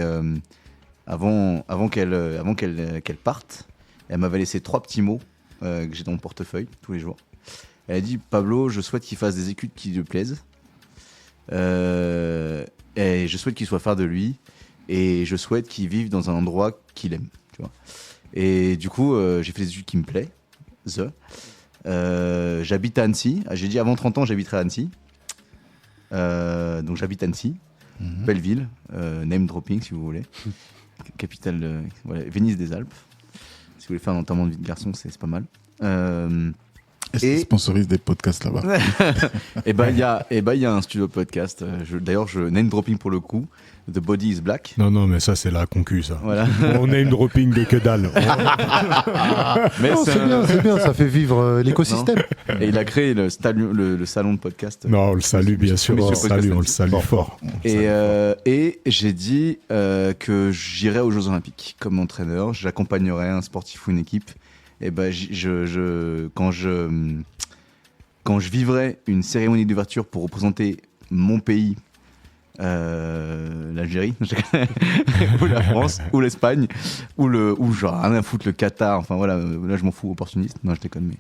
avant qu'elle parte, elle m'avait laissé 3 petits mots que j'ai dans mon portefeuille tous les jours. Elle a dit: Pablo, je souhaite qu'il fasse des études qui lui plaisent, et je souhaite qu'il soit fier de lui, et je souhaite qu'il vive dans un endroit qu'il aime, tu vois. Et du coup, j'ai fait des études qui me plaisent. J'habite à Annecy. J'ai dit avant 30 ans, j'habiterai à Annecy. Donc j'habite à Annecy, belle ville, name dropping si vous voulez, capitale, voilà, Venise des Alpes. Si vous voulez faire un enterrement de vie de garçon, c'est pas mal. Est-ce qu'ils sponsorisent des podcasts là-bas? Et bah il y a un studio podcast. D'ailleurs, je name dropping pour le coup. The Body is Black. Non, mais ça, c'est la concu, ça. Voilà. On a une dropping de que dalle. Mais Non, c'est bien, ça fait vivre l'écosystème. Et il a créé le salon de podcast. Non, on le salue, bien sûr. Monsieur On le salue, Podcast on le salue fort. Et j'ai dit que j'irais aux Jeux Olympiques comme entraîneur. J'accompagnerais un sportif ou une équipe. Et ben, quand je vivrais une cérémonie d'ouverture pour représenter mon pays, l'Algérie, ou la France, ou l'Espagne, ou genre rien à foutre le Qatar. Enfin voilà, là je m'en fous, opportuniste. Non, je déconne,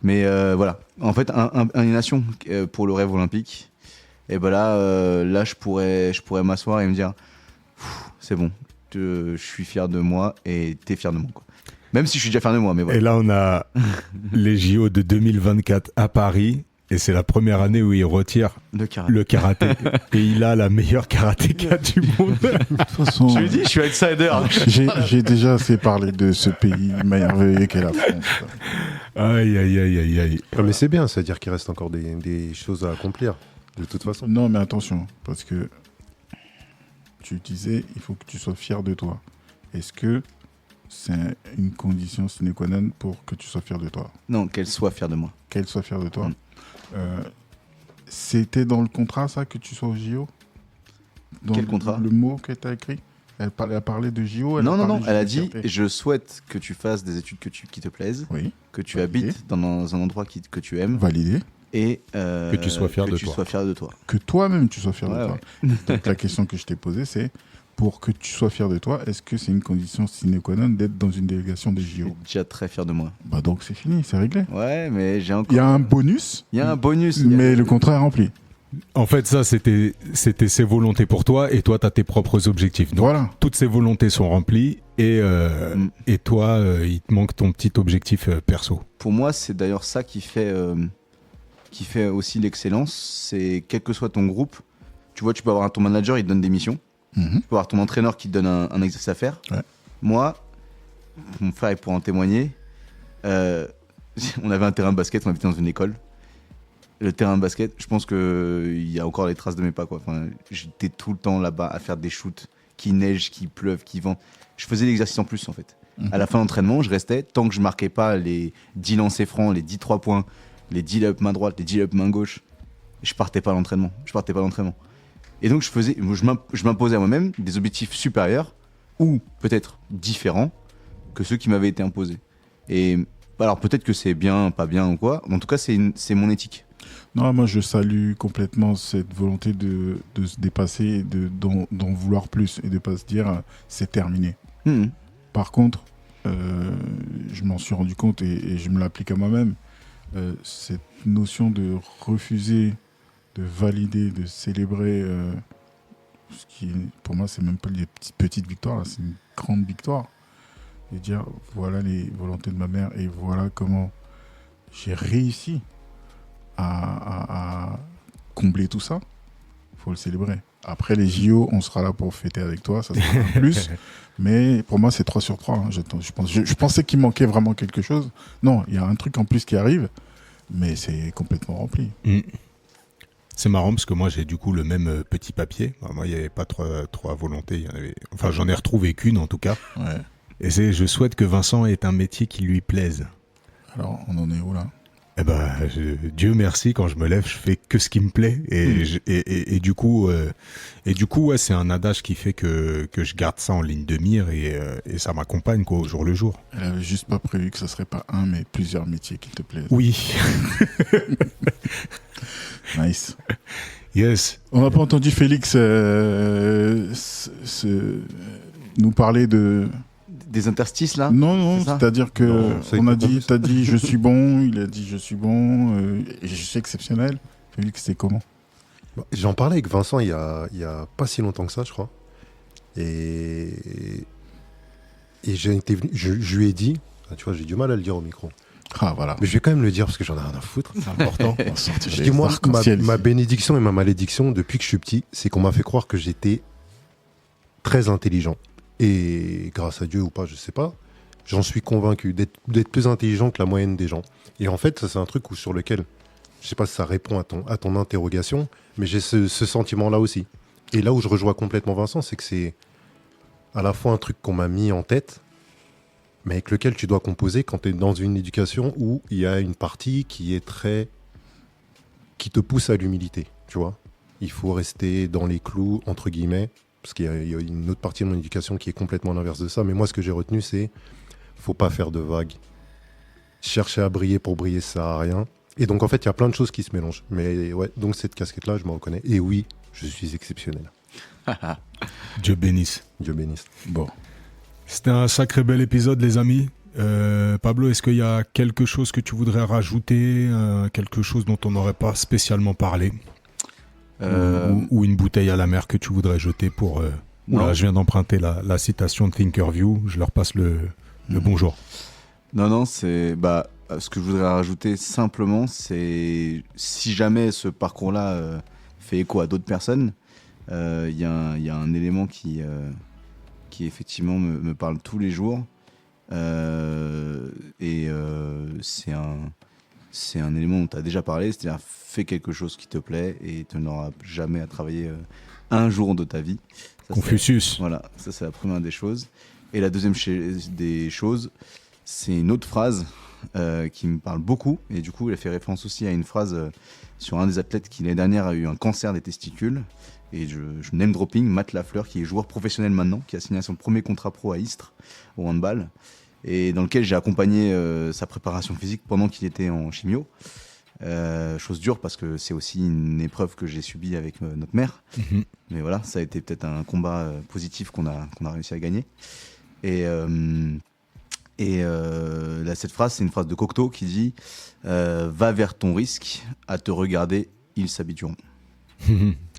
mais voilà. En fait, une nation pour le rêve olympique. Et ben là, je pourrais m'asseoir et me dire, c'est bon, je suis fier de moi et t'es fier de moi, quoi. Même si je suis déjà fier de moi, mais voilà. Et là, on a les JO de 2024 à Paris. Et c'est la première année où il retire le karaté. Et il a la meilleure karatéka du monde. De toute façon, Je lui dis, je suis outsider. j'ai déjà assez parlé de ce pays merveilleux qu'est la France. Aïe. Non, mais c'est bien, c'est-à-dire qu'il reste encore des choses à accomplir, de toute façon. Non, mais attention, parce que tu disais, il faut que tu sois fier de toi. Est-ce que c'est une condition sine qua non pour que tu sois fier de toi? Non, qu'elle soit fière de moi. Qu'elle soit fière de toi. C'était dans le contrat, ça, que tu sois au JO? Dans Quel contrat? Le mot que tu as écrit? Elle a parlé de JO? Non, elle a dit, juste de fierté. je souhaite que tu fasses des études qui te plaisent, Oui, que tu Validé. habites dans un endroit que tu aimes, validé. et que tu sois fier de toi. sois fier de toi. Que toi-même, tu sois fier Ouais, de toi. Donc la question que je t'ai posée, c'est, pour que tu sois fier de toi, est-ce que c'est une condition sine qua non d'être dans une délégation des Je suis JO? déjà très fier de moi. Bah donc c'est fini, c'est réglé. Ouais, mais j'ai encore. Il y a un bonus, Il y a un bonus. mais le contrat est rempli. En fait, ça, c'était ses volontés pour toi. Et toi, tu as tes propres objectifs. Donc, Voilà. toutes ces volontés sont remplies. Et toi, il te manque ton petit objectif perso. Pour moi, c'est d'ailleurs ça qui fait aussi l'excellence. C'est quel que soit ton groupe, tu vois, tu peux avoir ton manager, il te donne des missions. Mhm. Tu peux avoir ton entraîneur qui te donne un exercice à faire. Ouais. Moi, mon frère, il pourra en témoigner. On avait un terrain de basket, on habitait dans une école. Le terrain de basket, je pense qu'il y a encore les traces de mes pas, quoi. Enfin, j'étais tout le temps là-bas à faire des shoots, qu'il neige, qu'il pleuve, qu'il vente. Je faisais l'exercice en plus, en fait. À la fin de l'entraînement, je restais, tant que je marquais pas les 10 lancers francs, les 10 3 points, les 10 lay-up main droite, les 10 lay-up main gauche, je partais pas à l'entraînement. Et donc, je m'imposais à moi-même des objectifs supérieurs ou peut-être différents que ceux qui m'avaient été imposés. Et alors, peut-être que c'est bien, pas bien ou quoi, mais en tout cas, c'est mon éthique. Non, moi je salue complètement cette volonté de se dépasser, d'en vouloir plus et de pas se dire c'est terminé. Mhm. Par contre, je m'en suis rendu compte et je me l'applique à moi-même. Cette notion de refuser, de valider, de célébrer, ce qui pour moi c'est même pas des petites victoires, là, c'est une grande victoire. et dire voilà les volontés de ma mère et voilà comment j'ai réussi à combler tout ça, il faut le célébrer. Après les JO, on sera là pour fêter avec toi, ça sera un plus. Mais pour moi, c'est 3 sur 3. Hein. Je pensais qu'il manquait vraiment quelque chose. Non, il y a un truc en plus qui arrive, mais c'est complètement rempli. C'est marrant parce que moi j'ai du coup le même petit papier. Enfin, moi il n'y avait pas trois volontés. Enfin j'en ai retrouvé qu'une en tout cas. Ouais. Et je souhaite que Vincent ait un métier qui lui plaise. Alors, on en est où là ? Eh ben, Dieu merci, quand je me lève, je fais que ce qui me plaît. Et du coup, ouais, c'est un adage qui fait que je garde ça en ligne de mire et ça m'accompagne quoi, au jour le jour. Elle avait juste pas prévu que ce serait pas un, mais plusieurs métiers qui te plaisent. Oui. Nice. Yes. On n'a pas entendu Félix nous parler de... Des interstices là. Non, c'est ça c'est-à-dire que Non, ça, on a il peut dit, pas t'as dit je suis bon, il a dit je suis bon, et je suis exceptionnel. Félix, c'est comment ? J'en parlais avec Vincent il y a pas si longtemps que ça, je crois. Et je lui ai dit, tu vois, j'ai du mal à le dire au micro. Ah voilà. Mais je vais quand même le dire parce que j'en ai rien à foutre. C'est important. On va sortir Je les dis, moi, arcs-en-ciel ma ici. bénédiction et ma malédiction depuis que je suis petit, c'est qu'on m'a fait croire que j'étais très intelligent. Et grâce à Dieu ou pas, je sais pas, j'en suis convaincu d'être plus intelligent que la moyenne des gens. Et en fait, ça c'est un truc sur lequel, je sais pas si ça répond à ton interrogation, mais j'ai ce sentiment-là aussi. Et là où je rejoins complètement Vincent, c'est que c'est à la fois un truc qu'on m'a mis en tête, mais avec lequel tu dois composer quand tu es dans une éducation où il y a une partie qui te pousse à l'humilité, tu vois. Il faut rester dans les clous, entre guillemets, parce qu'il y a une autre partie de mon éducation qui est complètement l'inverse de ça. Mais moi, ce que j'ai retenu, c'est faut pas faire de vagues. Chercher à briller pour briller, ça sert à rien. Et donc, en fait, il y a plein de choses qui se mélangent. Mais ouais, donc cette casquette-là, je me reconnais. Et oui, je suis exceptionnel. Dieu bénisse. Dieu bénisse. Bon. C'était un sacré bel épisode, les amis. Pablo, est-ce qu'il y a quelque chose que tu voudrais rajouter, quelque chose dont on n'aurait pas spécialement parlé, ou une bouteille à la mer que tu voudrais jeter pour... Oula, je viens d'emprunter la citation de Thinkerview, je leur passe le bonjour. Non, c'est... ce que je voudrais rajouter simplement, c'est si jamais ce parcours-là fait écho à d'autres personnes, il y a un élément qui effectivement me parle tous les jours. C'est un élément dont tu as déjà parlé, c'est-à-dire fais quelque chose qui te plaît et tu n'auras jamais à travailler un jour de ta vie. Ça, Confucius. voilà, ça c'est la première des choses. Et la deuxième des choses, c'est une autre phrase qui me parle beaucoup. Et du coup, elle fait référence aussi à une phrase sur un des athlètes qui l'année dernière a eu un cancer des testicules. Et je name dropping Matt Lafleur, qui est joueur professionnel maintenant, qui a signé son premier contrat pro à Istres, au handball, et dans lequel j'ai accompagné sa préparation physique pendant qu'il était en chimio. Chose dure parce que c'est aussi une épreuve que j'ai subie avec notre mère. Mhm. Mais voilà, ça a été peut-être un combat positif qu'on a réussi à gagner. Cette phrase, c'est une phrase de Cocteau qui dit va vers ton risque, à te regarder, ils s'habitueront.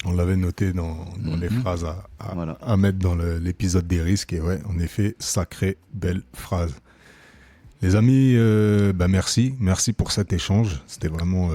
On l'avait noté dans les phrases Voilà. à mettre dans l'épisode des risques. Et ouais, en effet, sacrée belle phrase. Les amis, merci. Merci pour cet échange. C'était vraiment...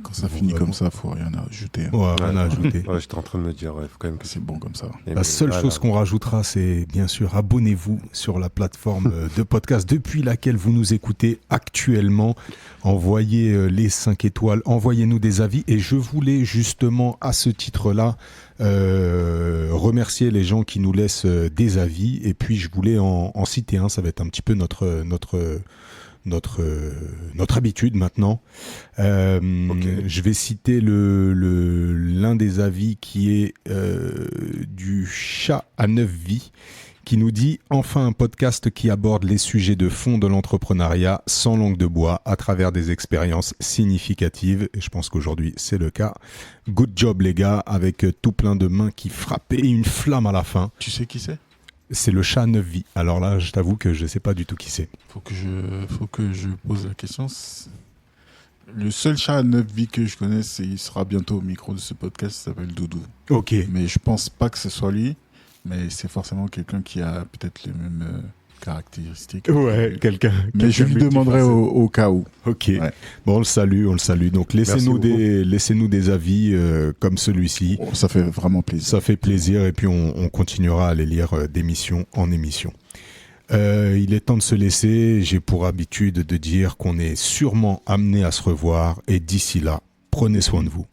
Quand ça finit comme ça, faut rien ajouter. Hein. Ouais, rien à ajouter. Ouais, j'étais en train de me dire, faut quand même que C'est bon comme ça. La seule chose qu'on rajoutera, c'est bien sûr abonnez-vous sur la plateforme de podcast depuis laquelle vous nous écoutez actuellement. Envoyez les 5 étoiles, envoyez-nous des avis. Et je voulais justement à ce titre-là remercier les gens qui nous laissent des avis. Et puis je voulais en citer un, ça va être un petit peu notre habitude maintenant. Je vais citer l'un des avis qui est du chat à 9 vies, qui nous dit « Enfin un podcast qui aborde les sujets de fond de l'entrepreneuriat sans langue de bois à travers des expériences significatives. » Et je pense qu'aujourd'hui c'est le cas. Good job les gars, avec tout plein de mains qui frappent et une flamme à la fin. Tu sais qui c'est ? C'est le chat à 9 vies. Alors là, je t'avoue que je sais pas du tout qui c'est. Faut que je pose la question. Le seul chat à 9 vies que je connais, il sera bientôt au micro de ce podcast, il s'appelle Doudou. Ok. Mais je pense pas que ce soit lui, mais c'est forcément quelqu'un qui a peut-être les mêmes caractéristique. Ouais, quelqu'un. Mais je lui demanderai au cas où. Ok. Ouais. Bon, on le salue. Donc, laissez-nous des avis comme celui-ci. Oh, ça fait vraiment plaisir. Ça fait plaisir et puis on continuera à les lire d'émission en émission. Il est temps de se laisser. J'ai pour habitude de dire qu'on est sûrement amené à se revoir et d'ici là, prenez soin de vous.